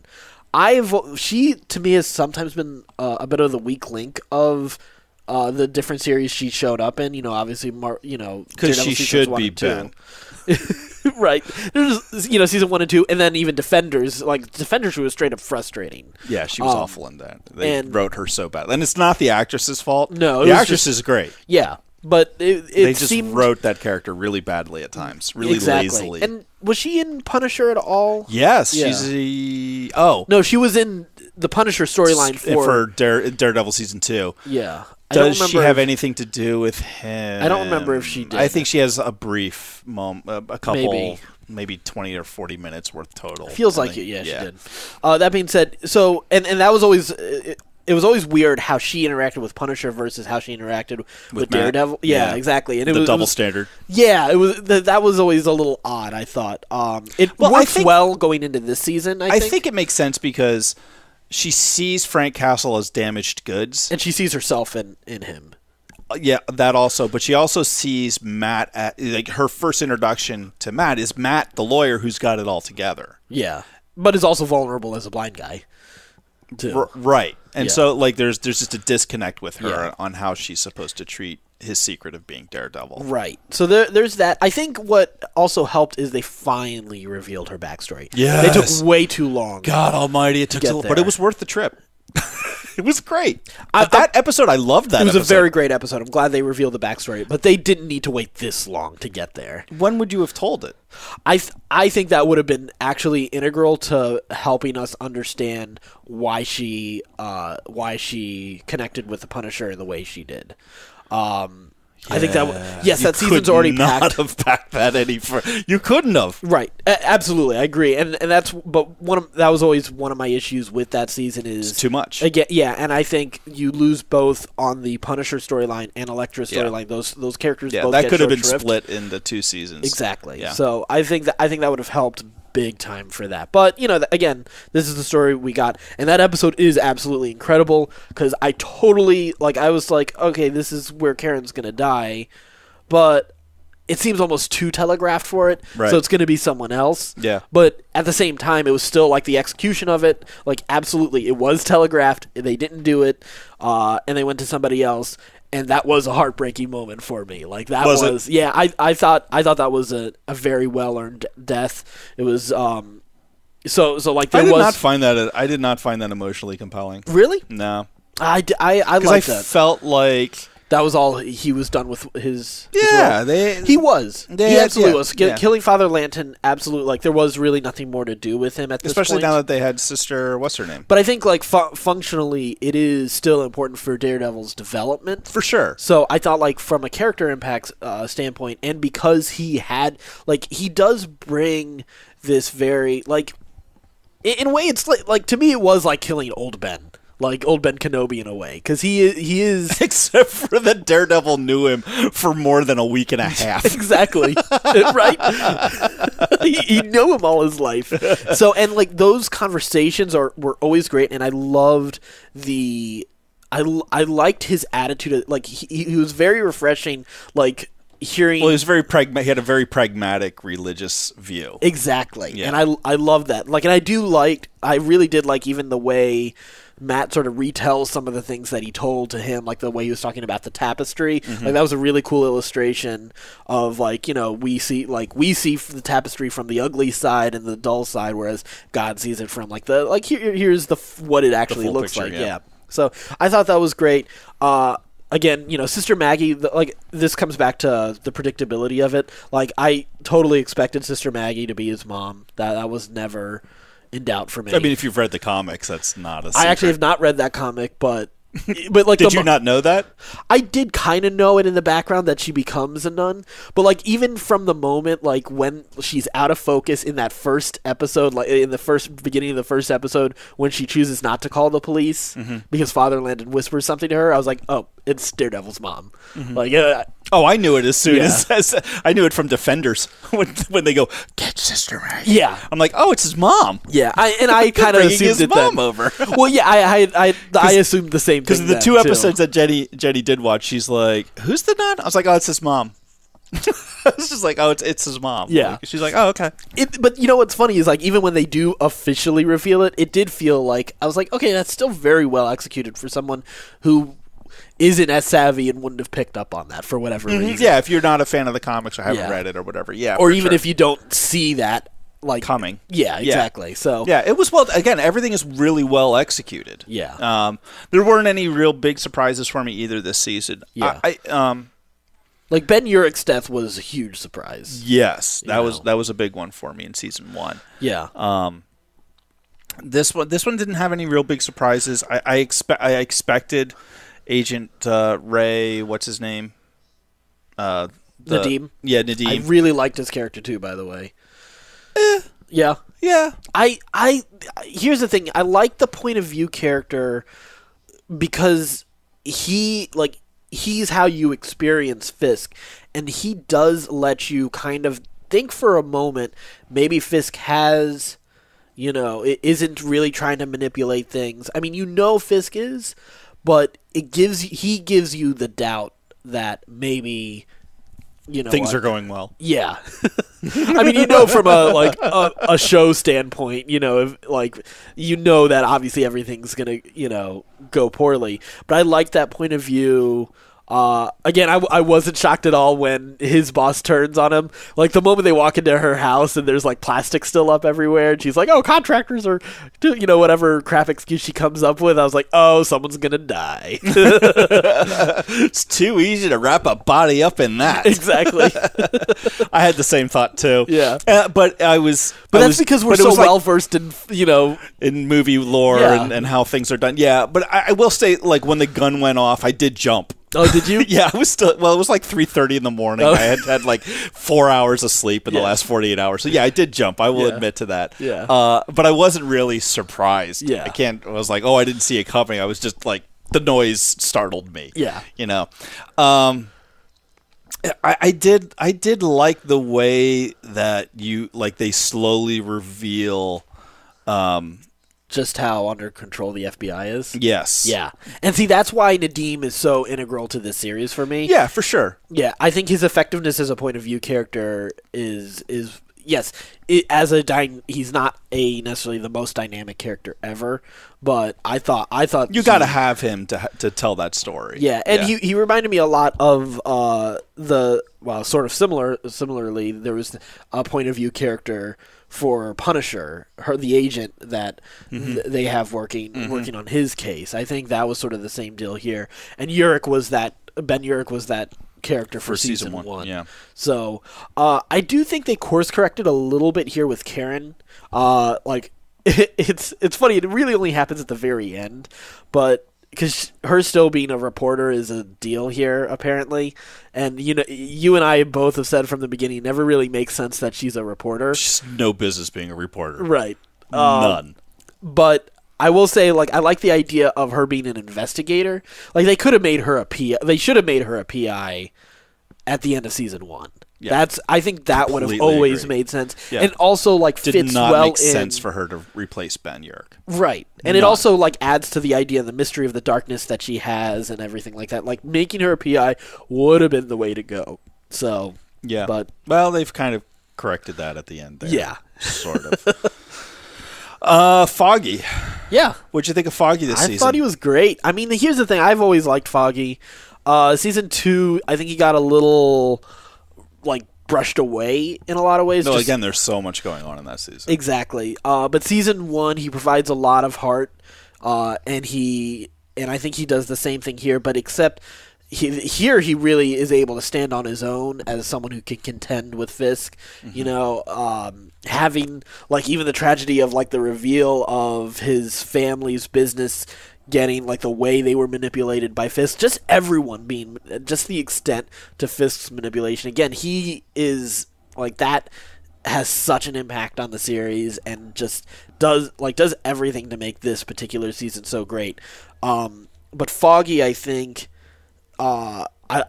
She to me has sometimes been a bit of the weak link of the different series she showed up in. Obviously, because she should be Ben. Right. There's season 1 and 2, and then even Defenders. Like, Defenders was straight up frustrating. Yeah, she was awful in that. They wrote her so bad, and it's not the actress's fault. No, the actress is great. Yeah. But they just wrote that character really badly at times, really lazily. And was she in Punisher at all? Yes, yeah. No, she was in the Punisher storyline for Daredevil season 2. Yeah. Does she have anything to do with him? I don't remember if she did. I think she has a brief moment, a couple, maybe 20 or 40 minutes worth total. Feels like it. Yeah, she did. That being said, so and that was always. It was always weird how she interacted with Punisher versus how she interacted with Daredevil. Yeah, exactly. And the double standard. Yeah, it was that was always a little odd, I thought. It works well going into this season, I think. I think it makes sense because she sees Frank Castle as damaged goods. And she sees herself in him. Yeah, that also. But she also sees Matt at, like, her first introduction to Matt is Matt, the lawyer who's got it all together. Yeah, but is also vulnerable as a blind guy. Right. And so, like, there's just a disconnect with her on how she's supposed to treat his secret of being Daredevil. Right. So there's that. I think what also helped is they finally revealed her backstory. Yeah. They took way too long. God almighty, it took so long. But it was worth the trip. It was great. That episode, I loved that episode. It was episode. a very great episode. I'm glad they revealed the backstory, but they didn't need to wait this long to get there. When would you have told it? I think that would have been actually integral to helping us understand why she connected with the Punisher in the way she did. I think that that season's already packed. Not have packed that any further. You couldn't have. Right. Absolutely, I agree. And that was always one of my issues with that season is it's too much. Again, yeah, and I think you lose both on the Punisher storyline and Elektra storyline. Those characters both that get could have been short-shrift. split into 2 seasons. Exactly. Yeah. So I think that would have helped big time for that. But, again, this is the story we got. And that episode is absolutely incredible because I totally, I was like, okay, this is where Karen's going to die. But it seems almost too telegraphed for it. Right. So it's going to be someone else. Yeah. But at the same time, it was still like the execution of it. Like absolutely, it was telegraphed. They didn't do it, and they went to somebody else. And that was a heartbreaking moment for me. Like that was yeah. I thought that was a very well earned death. It was so like there was. I did not find that emotionally compelling. Really? No. I liked that. I felt like that was all he was done with his. Yeah, he absolutely was. Killing Father Lanton, absolutely. Like there was really nothing more to do with him at this point. Especially now that they had Sister, what's her name? But I think like functionally, it is still important for Daredevil's development for sure. So I thought like from a character impact standpoint, and because he does bring this very like in a way it's like to me it was like killing old Ben. Like old Ben Kenobi in a way, because he is except for that Daredevil knew him for more than a week and a half. Exactly, right? he knew him all his life. So and like those conversations were always great, and I loved I liked his attitude. Like he was very refreshing. Like hearing, well, he was very He had a very pragmatic religious view. Exactly, yeah. And I love that. Like, and I really did like even the way Matt sort of retells some of the things that he told to him, like the way he was talking about the tapestry. Mm-hmm. Like that was a really cool illustration of like, you know, we see the tapestry from the ugly side and the dull side, whereas God sees it from like here's what it actually looks picture, like. Yeah. So I thought that was great. Again, you know, Sister Maggie, like this comes back to the predictability of it. Like I totally expected Sister Maggie to be his mom. That was never in doubt for me. I mean, if you've read the comics, that's not a secret. I actually have not read that comic, but like did you not know that? I did kind of know it in the background that she becomes a nun, but like even from the moment like when she's out of focus in that first episode, like in the beginning of the first episode, when she chooses not to call the police because Father Landon whispers something to her, I was like, oh, it's Daredevil's mom. Like, oh, I knew it as soon as I knew it from Defenders when they go get Sister Maggie. Yeah, I'm like, oh, it's his mom. Yeah, I kind of assumed his mom over. Well, yeah, I assumed the same thing. Because the two episodes that Jenny did watch, she's like, who's the nun? I was like, oh, it's his mom. I was just like, oh, it's his mom. Yeah. Like, she's like, oh, okay. But you know what's funny is like even when they do officially reveal it, it did feel like I was like, okay, that's still very well executed for someone who isn't as savvy and wouldn't have picked up on that for whatever reason. Yeah, if you're not a fan of the comics or haven't read it or whatever. Yeah. Or even if you don't see that like coming. Yeah, exactly. So yeah, it was again, everything is really well executed. Yeah. There weren't any real big surprises for me either this season. Yeah. Like Ben Urich's death was a huge surprise. Yes, that was a big one for me in season 1. Yeah. This one didn't have any real big surprises. I expected Agent Ray, what's his name? Nadeem. Yeah, Nadeem. I really liked his character too, by the way. Yeah. Yeah. I here's the thing. I like the point of view character because he's how you experience Fisk, and he does let you kind of think for a moment maybe Fisk has, you know, it isn't really trying to manipulate things. I mean, you know Fisk is, but he gives you the doubt that maybe, you know, things are going well. Yeah. I mean, you know, from a show standpoint, you know, if, like, you know that obviously everything's going to, you know, go poorly. But I like that point of view. Again, I wasn't shocked at all when his boss turns on him. Like, the moment they walk into her house and there's, like, plastic still up everywhere, and she's like, oh, contractors are, you know, whatever crap excuse she comes up with. I was like, oh, someone's gonna die. It's too easy to wrap a body up in that. Exactly. I had the same thought, too. Yeah. But that's because we're so well-versed in, you know, in movie lore and how things are done. Yeah, but I will say, like, when the gun went off, I did jump. Oh, did you? Yeah, I was still. Well, it was like 3:30 in the morning. Oh. I had like 4 hours of sleep in the last 48 hours. So yeah, I did jump. I will admit to that. Yeah. But I wasn't really surprised. Yeah. I was like, oh, I didn't see it coming. I was just like, the noise startled me. Yeah. You know. I did like the way that they slowly reveal just how under control the FBI is. Yes. Yeah. And see, that's why Nadeem is so integral to this series for me. Yeah, for sure. Yeah, I think his effectiveness as a point of view character is yes, he's not necessarily the most dynamic character ever, but I thought you got to have him to tell that story. Yeah, and he reminded me a lot of sort of similarly, there was a point of view character for Punisher, the agent that they have working on his case. I think that was sort of the same deal here. And Ben Urich was that character for season one. Yeah. So I do think they course corrected a little bit here with Karen. It's funny. It really only happens at the very end, but because her still being a reporter is a deal here apparently, and you and I both have said from the beginning, it never really makes sense that she's a reporter. She's no business being a reporter. Right. None. But I will say, I like the idea of her being an investigator. They could have made her a PI. They should have made her a PI at the end of season 1. Yeah. I think that would have always made sense, yeah. and also did fits not well make sense for her to replace Ben Urich. Right, and it also adds to the idea, the mystery of the darkness that she has, and everything like that. Making her a PI would have been the way to go. So yeah, but they've kind of corrected that at the end there. Yeah, sort of. Foggy. Yeah, what'd you think of Foggy this season? I thought he was great. I mean, here's the thing: I've always liked Foggy. Season 2, I think he got a little brushed away in a lot of ways. No, again, there's so much going on in that season. Exactly. But season 1, he provides a lot of heart, and I think he does the same thing here, but except here he really is able to stand on his own as someone who can contend with Fisk. Having even the tragedy of the reveal of his family's business getting the way they were manipulated by Fisk, just everyone being just the extent to Fisk's manipulation. Again, he is that has such an impact on the series and just does everything to make this particular season so great. But Foggy, I think I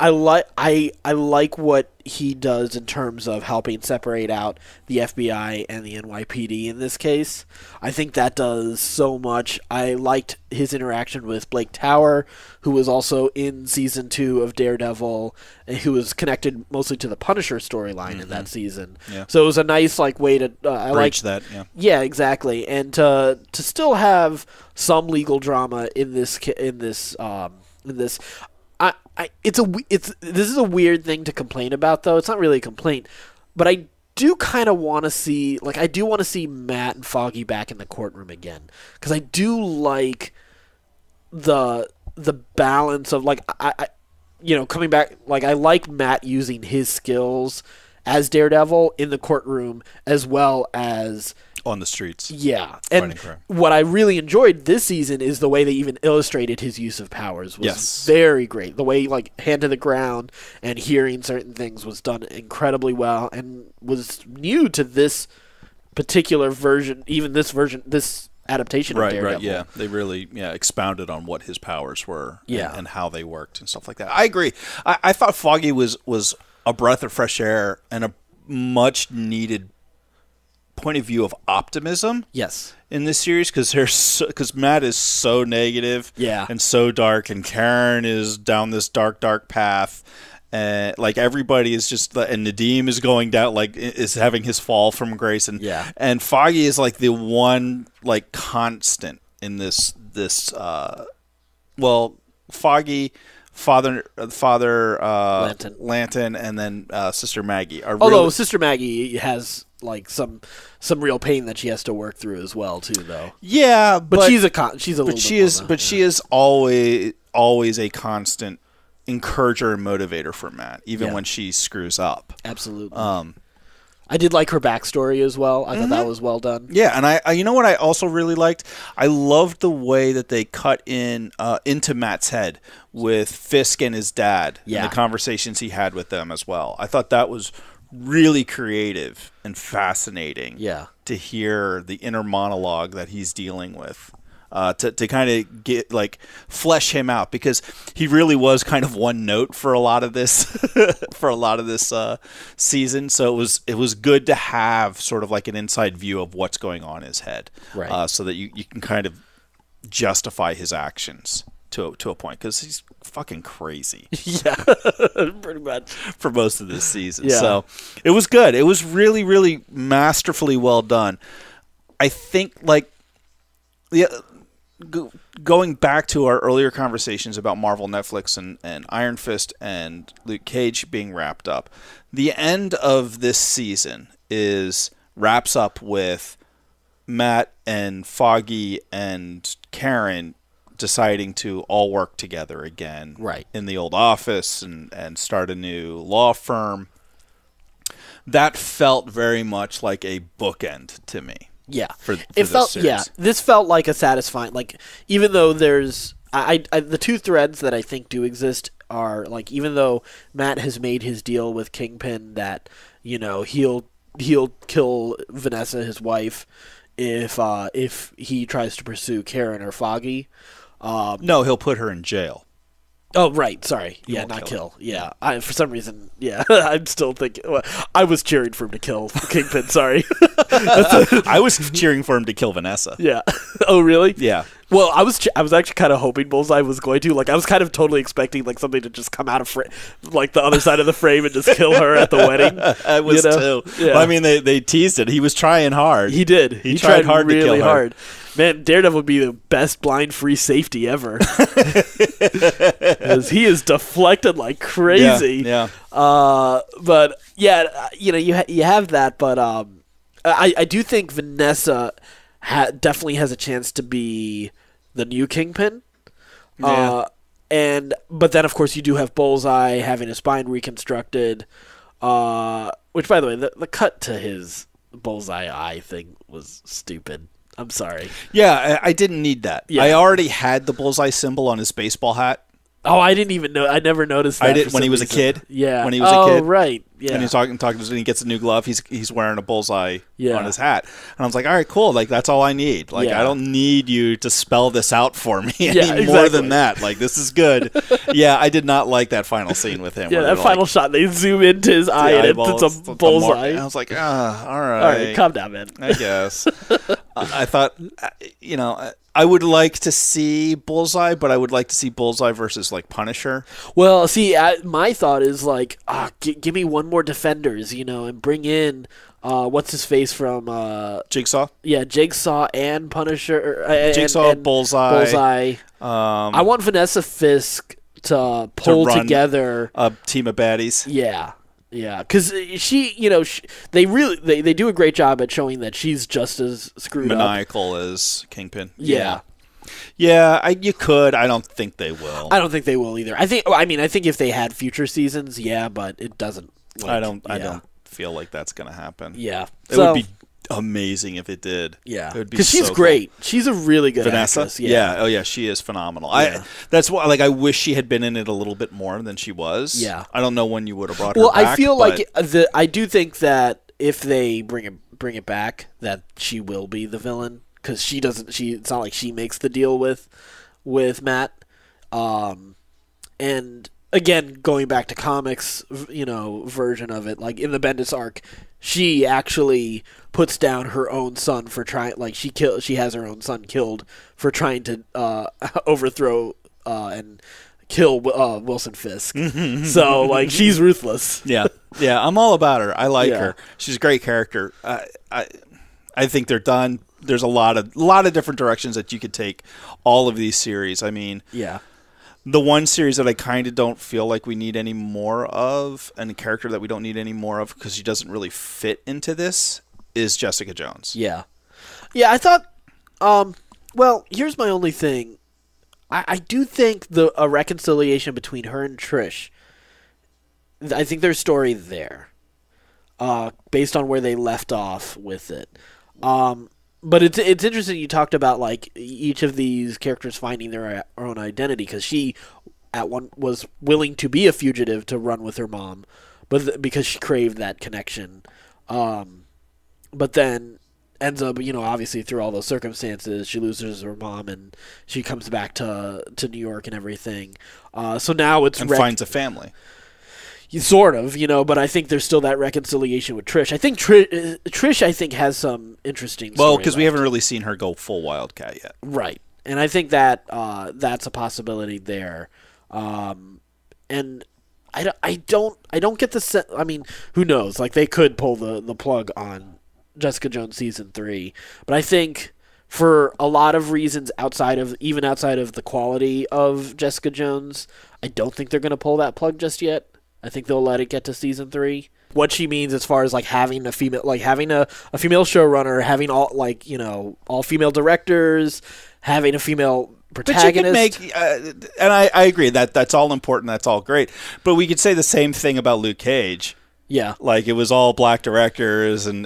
like what he does in terms of helping separate out the FBI and the NYPD in this case. I think that does so much. I liked his interaction with Blake Tower, who was also in season 2 of Daredevil, and who was connected mostly to the Punisher storyline in that season. Yeah. So it was a nice way to bridge that. Yeah. Yeah, exactly, and to still have some legal drama in this. This is a weird thing to complain about, though. It's not really a complaint, but I do kind of want to see Matt and Foggy back in the courtroom again, because I do like the balance of coming back. I like Matt using his skills as Daredevil in the courtroom as well as on the streets. Yeah. And what I really enjoyed this season is the way they even illustrated his use of powers was very great. The way hand to the ground and hearing certain things was done incredibly well and was new to this particular version, even this adaptation of Daredevil. Right, yeah. They really expounded on what his powers were and how they worked and stuff like that. I agree. I thought Foggy was a breath of fresh air and a much needed point of view of optimism. Yes. In this series, because Matt is so negative, and so dark, and Karen is down this dark path, and everybody is just, and Nadeem is going down, is having his fall from grace, and Foggy is the one constant in this. Foggy. Father Lanton, and then Sister Maggie. Although Sister Maggie has some real pain that she has to work through as well too, though. Yeah, but she's a little. She is always a constant encourager and motivator for Matt, even when she screws up. Absolutely. I did like her backstory as well. I thought that was well done. Yeah, and I you know what I also really liked? I loved the way that they cut into Matt's head with Fisk and his dad and the conversations he had with them as well. I thought that was really creative and fascinating to hear the inner monologue that he's dealing with to kind of get flesh him out, because he really was kind of one note for a lot of this season. So it was good to have sort of like an inside view of what's going on in his head, right? So that you can kind of justify his actions to a point, because he's fucking crazy. Yeah, pretty much for most of this season. Yeah. So it was good. It was really, really masterfully well done. I think going back to our earlier conversations about Marvel, Netflix, and Iron Fist and Luke Cage being wrapped up, the end of this season wraps up with Matt and Foggy and Karen deciding to all work together again, right, in the old office and start a new law firm. That felt very much like a bookend to me. Yeah, for it felt series. Yeah. This felt like a satisfying, even though there's I the two threads that I think do exist are even though Matt has made his deal with Kingpin that he'll kill Vanessa, his wife, if he tries to pursue Karen or Foggy. No, he'll put her in jail. Oh, right. Sorry. He Yeah, won't not kill kill. Yeah. For some reason, yeah. I'm still thinking. Well, I was cheering for him to kill Kingpin. Sorry. I was cheering for him to kill Vanessa. Yeah. Oh, really? Yeah. Well, I was actually kind of hoping Bullseye was going to. I was kind of totally expecting something to just come out of the other side of the frame and just kill her at the wedding. I was too. Yeah. Well, I mean, they teased it. He was trying hard. He did. He tried hard really to kill her. hard. Man, Daredevil would be the best blind-free safety ever. Because he is deflected like crazy. Yeah. But yeah, you have that. But I do think Vanessa definitely has a chance to be the new Kingpin. Yeah. But then of course you do have Bullseye having his spine reconstructed. Which, by the way, the cut to his Bullseye eye thing was stupid. I'm sorry. Yeah, I didn't need that. Yeah. I already had the Bullseye symbol on his baseball hat. Oh, I didn't even know. I never noticed that. I did when he was a kid. Yeah. When he was a kid. Oh, right. Yeah. And he's talking, and he gets a new glove. He's wearing a bullseye Yeah. on his hat, and I was like, all right, cool. That's all I need. I don't need you to spell this out for me any more than that. This is good. Yeah, I did not like that final scene with him. Yeah, that final shot. They zoom into his eye and it's a bullseye. I was like, all right. All right, calm down, man. I guess. I thought, I would like to see Bullseye, but I would like to see Bullseye versus Punisher. Well, see, my thought is give me one more Defenders, and bring in what's his face from Jigsaw. Yeah, Jigsaw and Punisher. Jigsaw, and Bullseye. I want Vanessa Fisk to pull together a team of baddies. Yeah. Yeah, because they do a great job at showing that she's just as screwed maniacal as Kingpin. Yeah. You could. I don't think they will. I don't think they will either. I think if they had future seasons, yeah, but it doesn't. I don't feel like that's going to happen. Yeah, it would be amazing if it did. Yeah, because she's great. Cool. She's a really good Vanessa. Actress. Yeah. Oh yeah, she is phenomenal. Yeah. That's why. I wish she had been in it a little bit more than she was. Yeah. I don't know when you would have brought her. Well, back, I feel I do think that if they bring it back, that she will be the villain because she doesn't. It's not like she makes the deal with Matt. And again, going back to comics, version of it, in the Bendis arc, she actually puts down her own son for trying. She has her own son killed for trying to overthrow and kill Wilson Fisk. So she's ruthless. Yeah, I'm all about her. I like her. She's a great character. I think they're done. There's a lot of different directions that you could take all of these series. I mean, yeah. The one series that I kind of don't feel like we need any more of, and a character that we don't need any more of because she doesn't really fit into this, is Jessica Jones. Yeah. Yeah, I thought, well, here's my only thing. I do think a reconciliation between her and Trish, I think there's story there, based on where they left off with it. But it's interesting you talked about each of these characters finding their own identity because she at one was willing to be a fugitive to run with her mom, but because she craved that connection. But then ends up, obviously through all those circumstances, she loses her mom and she comes back to New York and everything. So now it's finds a family. Sort of, but I think there's still that reconciliation with Trish. I think Trish, I think, has some interesting. Well, because we haven't really seen her go full Wildcat yet, right? And I think that that's a possibility there. And I don't get the sense. I mean, who knows? Like they could pull the plug on Jessica Jones season 3, but I think for a lot of reasons outside of the quality of Jessica Jones, I don't think they're going to pull that plug just yet. I think they'll let it get to season 3. What she means as far as like having a female, like having a female showrunner, having all female directors, having a female protagonist. But you can make, and I agree that's all important. That's all great. But we could say the same thing about Luke Cage. Yeah, like it was all black directors and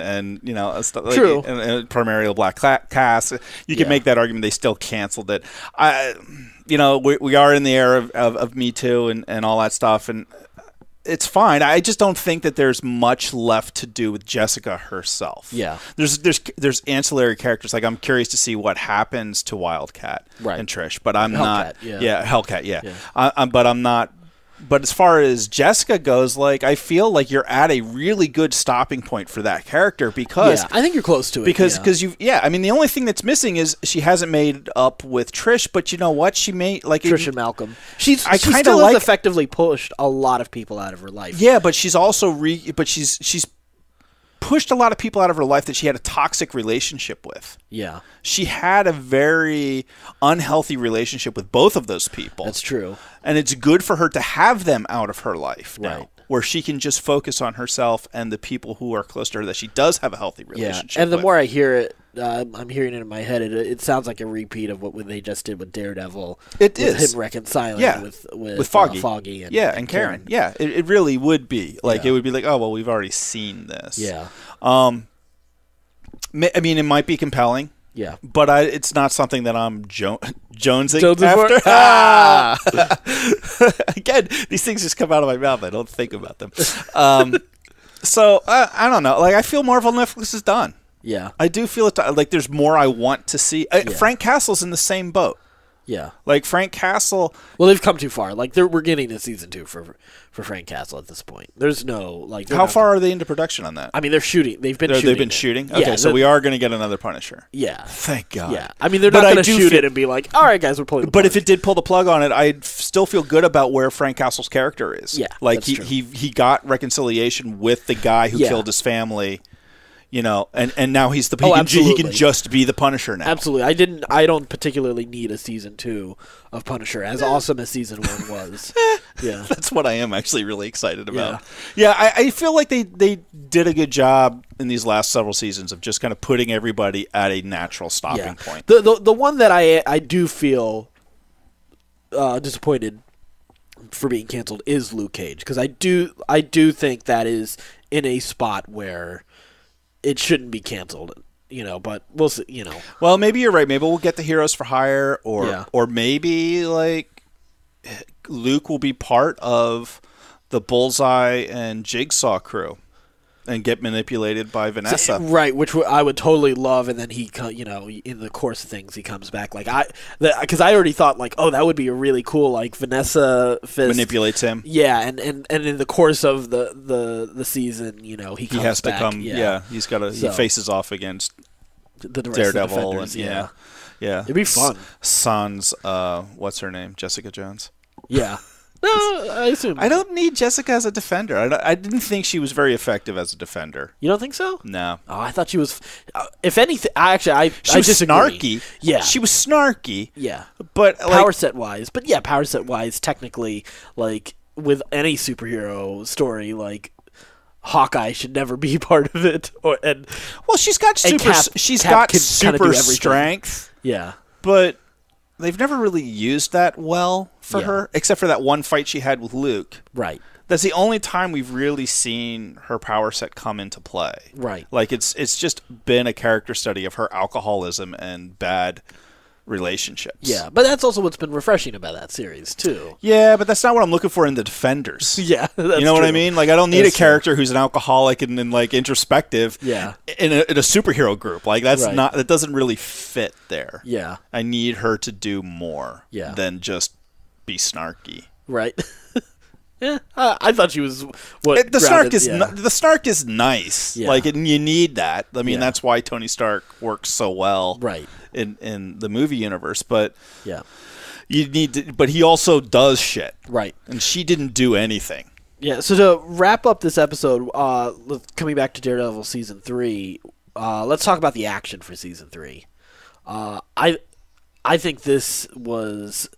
stuff, true, and primarily a black cast. You can make that argument. They still canceled it. We are in the era of Me Too and all that stuff, and it's fine. I just don't think that there's much left to do with Jessica herself. Yeah, there's ancillary characters. Like I'm curious to see what happens to Wildcat and Trish, but I'm not. Hellcat. Yeah. But I'm not. But as far as Jessica goes, like I feel like you're at a really good stopping point for that character because I think you're close to it. Because I mean the only thing that's missing is she hasn't made up with Trish, but you know what? She made Trish and Malcolm. She still has effectively pushed a lot of people out of her life. Yeah, but she's also she's pushed a lot of people out of her life that she had a toxic relationship with. Yeah. She had a very unhealthy relationship with both of those people. That's true. And it's good for her to have them out of her life now, right, where she can just focus on herself and the people who are close to her that she does have a healthy relationship and the with. more I hear it, I'm hearing it in my head, it sounds like a repeat of what they just did with Daredevil. It is. Him reconciling with Foggy and Karen. Yeah, it really would be. Like, it would be like, oh, well, we've already seen this. Yeah. I mean, it might be compelling. Yeah. But it's not something that I'm jonesing after. Again, these things just come out of my mouth. I don't think about them. So, I don't know. Like, I feel Marvel Netflix is done. Yeah. I do feel it. Like, there's more I want to see. Frank Castle's in the same boat. Yeah. Like, Frank Castle. Well, they've come too far. Like, we're getting to season 2 for Frank Castle at this point. There's no, like... How far are they into production on that? I mean, they're shooting. They've been shooting. Okay, so we are going to get another Punisher. Yeah. Thank God. Yeah. I mean, they're not going to shoot it and be like, all right, guys, we're pulling the plug. But if it did pull the plug on it, I'd still feel good about where Frank Castle's character is. Yeah, like, he got reconciliation with the guy who killed his family. And now he's he can just be the Punisher now. Absolutely. I don't particularly need a season 2 of Punisher, as awesome as season 1 was. Yeah. That's what I am actually really excited about. Yeah, I feel like they did a good job in these last several seasons of just kind of putting everybody at a natural stopping point. The one that I do feel disappointed for being canceled is Luke Cage, because I do think that is in a spot where it shouldn't be canceled, but we'll see, Well, maybe you're right. Maybe we'll get the Heroes for Hire, or maybe, like, Luke will be part of the Bullseye and Jigsaw crew and get manipulated by Vanessa. Right, which I would totally love, and then he, in the course of things, he comes back. Like, because I already thought, like, oh, that would be a really cool, like, Vanessa Fist manipulates him. Yeah, and in the course of the season, he comes has back. To come. Yeah, he's got to. He faces off against the Daredevil, and yeah, it'd be fun. Sans, what's her name? Jessica Jones. Yeah. No, I assume. I don't need Jessica as a defender. I didn't think she was very effective as a defender. You don't think so? No. Oh, I thought she was. If anything, I was disagree. Snarky. Yeah, she was snarky. Yeah, but power set wise, technically, like with any superhero story, like Hawkeye should never be part of it. She's got super strength. Yeah, but they've never really used that well for her, except for that one fight she had with Luke. Right. That's the only time we've really seen her power set come into play. Right. Like, it's just been a character study of her alcoholism and bad relationships. Yeah, but that's also what's been refreshing about that series too. Yeah, but that's not what I'm looking for in the Defenders. Yeah, that's you know what I true. mean? Like, I don't need That's a character who's an alcoholic and like introspective. Yeah. In a superhero group, like that's Right. not that doesn't really fit there. Yeah. I need her to do more than just be snarky. Right. Yeah, I thought she was The snark is nice. Yeah. Like, and you need that. I mean, Yeah. that's why Tony Stark works so well, Right. in the movie universe. But Yeah. you need to. But he also does shit, Right. and she didn't do anything. Yeah, so to wrap up this episode, coming back to Daredevil Season 3, let's talk about the action for Season 3. I think this was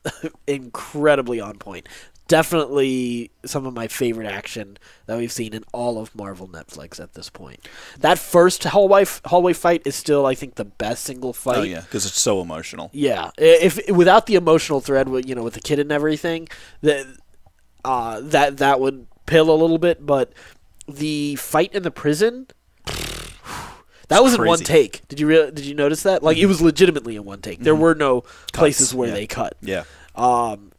incredibly on point. Definitely some of my favorite action that we've seen in all of Marvel Netflix at this point. That first hallway fight is still, I think, the best single fight. Oh yeah, because it's so emotional. Yeah, if without the emotional thread with with the kid and everything, that would pale a little bit. But the fight in the prison, that was in one take. Did you notice that? Like, it was legitimately in one take. There were no places where they cut. Yeah.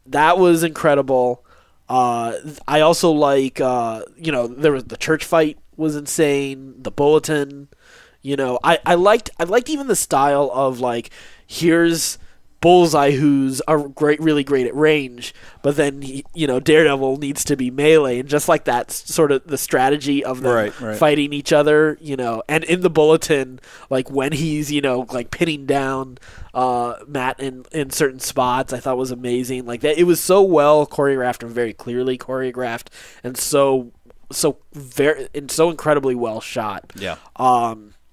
That was incredible. I also like there was the church fight was insane. The bulletin, I liked even the style of, like, here's Bullseye, who's really great at range, but then Daredevil needs to be melee, and just like that sort of the strategy of them fighting each other, and in the bulletin, like when he's like pinning down Matt in certain spots, I thought was amazing. Like that, it was so well choreographed and very clearly choreographed, and so incredibly well shot. Yeah.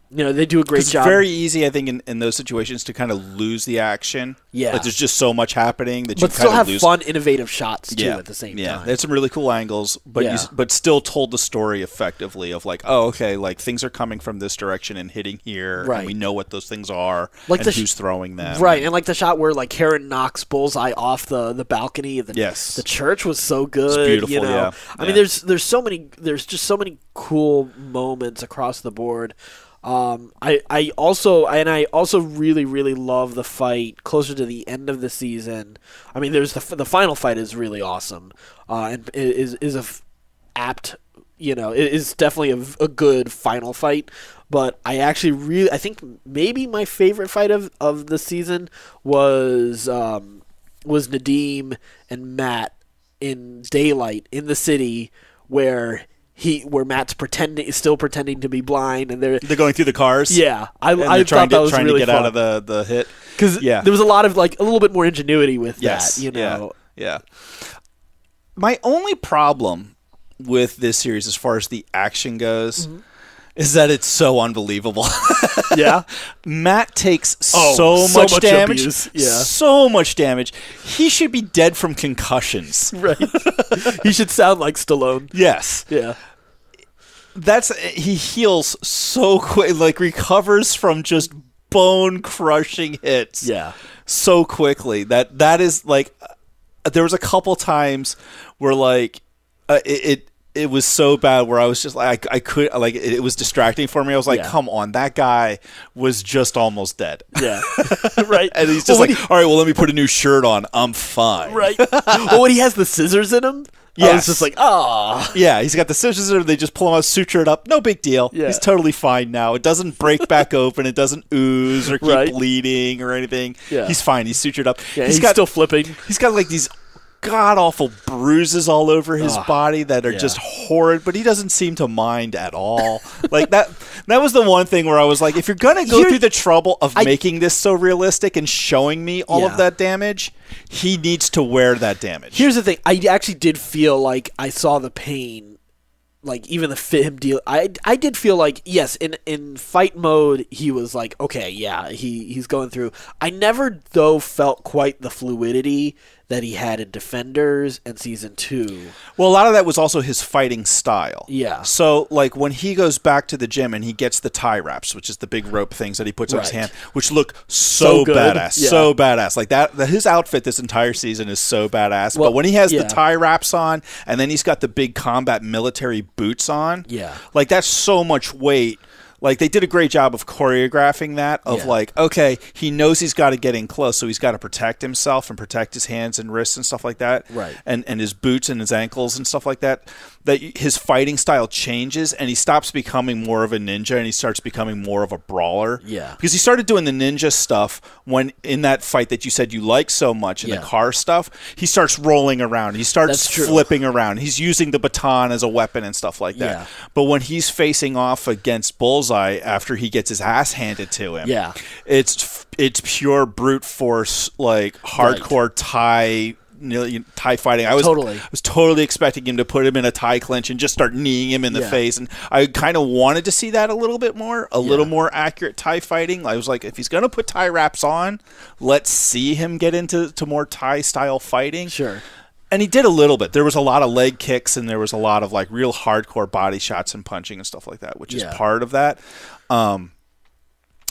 They do a great job. It's very easy, I think, in those situations to kind of lose the action. Yeah. Like, there's just so much happening that you but still kind of have lose. fun, innovative shots too at the same time. There's some really cool angles, but but still told the story effectively of, like, oh, okay, like things are coming from this direction and hitting here, Right. and we know what those things are, like and who's throwing them. Right, and like the shot where, like, Karen knocks Bullseye off the balcony of the church was so good. It's beautiful, yeah. I mean, there's just so many cool moments across the board. I also really, really love the fight closer to the end of the season. I mean, there's the final fight is really awesome, and is definitely a good final fight. But I think maybe my favorite fight of the season was Nadeem and Matt in daylight in the city where Matt's still pretending to be blind, and they're going through the cars. Yeah, I thought that was trying really to get fun. out of the hit because there was a lot of, like, a little bit more ingenuity with that. Yeah. My only problem with this series, as far as the action goes, is that it's so unbelievable. Yeah, Matt takes so much damage. Abuse. Yeah, so much damage. He should be dead from concussions. Right. He should sound like Stallone. Yes. Yeah. He heals so quick, like recovers from just bone crushing hits. Yeah. So quickly that is like, there was a couple times where, like, it was so bad where I was just like, I could, like, it was distracting for me. I was like, come on, that guy was just almost dead. Yeah. Right. And he's just all right, well, let me put a new shirt on. I'm fine. Right. Well, when he has the scissors in him, I was just like, yeah, he's got the scissors in him. They just pull him out, suture it up. No big deal. Yeah. He's totally fine now. It doesn't break back open. It doesn't ooze or keep bleeding or anything. Yeah. He's fine. He's sutured up. Yeah, he's still flipping. He's got, like, these god-awful bruises all over his body that are just horrid, but he doesn't seem to mind at all. Like, that was the one thing where I was like, if you're going to go through the trouble of making this so realistic and showing me all of that damage, he needs to wear that damage. Here's the thing. I actually did feel like I saw the pain, like, even the him deal. I did feel like, yes, in fight mode, he was like, okay, yeah, he's going through. I never, though, felt quite the fluidity that he had in Defenders and Season 2. Well, a lot of that was also his fighting style. Yeah. So, like, when he goes back to the gym and he gets the tie wraps, which is the big rope things that he puts on his hand, which look so good. badass. Yeah. So badass. Like, his outfit this entire season is so badass. Well, but when he has the tie wraps on and then he's got the big combat military boots on, like, that's so much weight. Like, they did a great job of choreographing that, of Yeah. like, okay, he knows he's got to get in close, so he's got to protect himself and protect his hands and wrists and stuff like that. Right. And his boots and his ankles and stuff like that. That his fighting style changes, and he stops becoming more of a ninja, and he starts becoming more of a brawler. Yeah. Because he started doing the ninja stuff when, in that fight that you said you like so much, in the car stuff, he starts rolling around. He starts flipping around. He's using the baton as a weapon and stuff like that. Yeah. But when he's facing off against Bullseye after he gets his ass handed to him, it's pure brute force, like hardcore Thai fighting. I was totally expecting him to put him in a Thai clinch and just start kneeing him in the face, and I kind of wanted to see that a little bit more, little more accurate Thai fighting. I was like, if he's gonna put Thai wraps on, let's see him get into more Thai style fighting. Sure. And he did a little bit. There was a lot of leg kicks, and there was a lot of like real hardcore body shots and punching and stuff like that, which is part of that.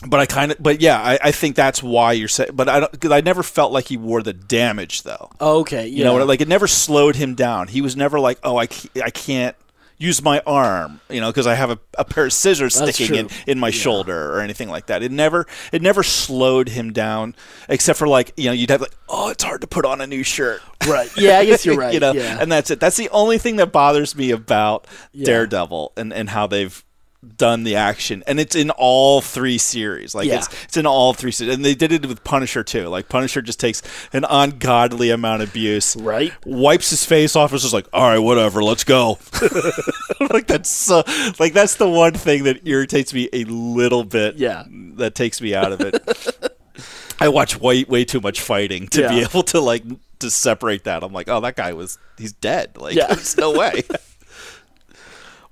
But I think that's why you're saying. But I never felt like he wore the damage though. Okay, you know what? Like, it never slowed him down. He was never like, oh, I can't use my arm, because I have a pair of scissors sticking in my shoulder or anything like that. It never slowed him down, except for like, you'd have like, oh, it's hard to put on a new shirt. Right. Yeah, I guess you're right. And that's it. That's the only thing that bothers me about Daredevil and how they've done the action, and it's in all three series. Like, it's in all three series, and they did it with Punisher too. Like, Punisher just takes an ungodly amount of abuse, right? Wipes his face off, and is just like, all right, whatever, let's go. Like, that's the one thing that irritates me a little bit. Yeah, that takes me out of it. I watch way too much fighting to be able to separate that. I'm like, oh, that guy he's dead. Like, there's no way.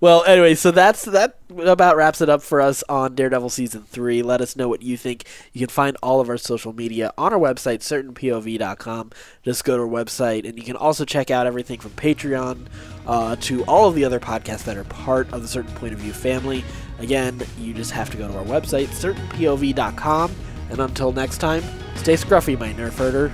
Well, anyway, so that about wraps it up for us on Daredevil Season 3. Let us know what you think. You can find all of our social media on our website, certainpov.com. Just go to our website, and you can also check out everything from Patreon to all of the other podcasts that are part of the Certain Point of View family. Again, you just have to go to our website, certainpov.com. And until next time, stay scruffy, my nerf herder.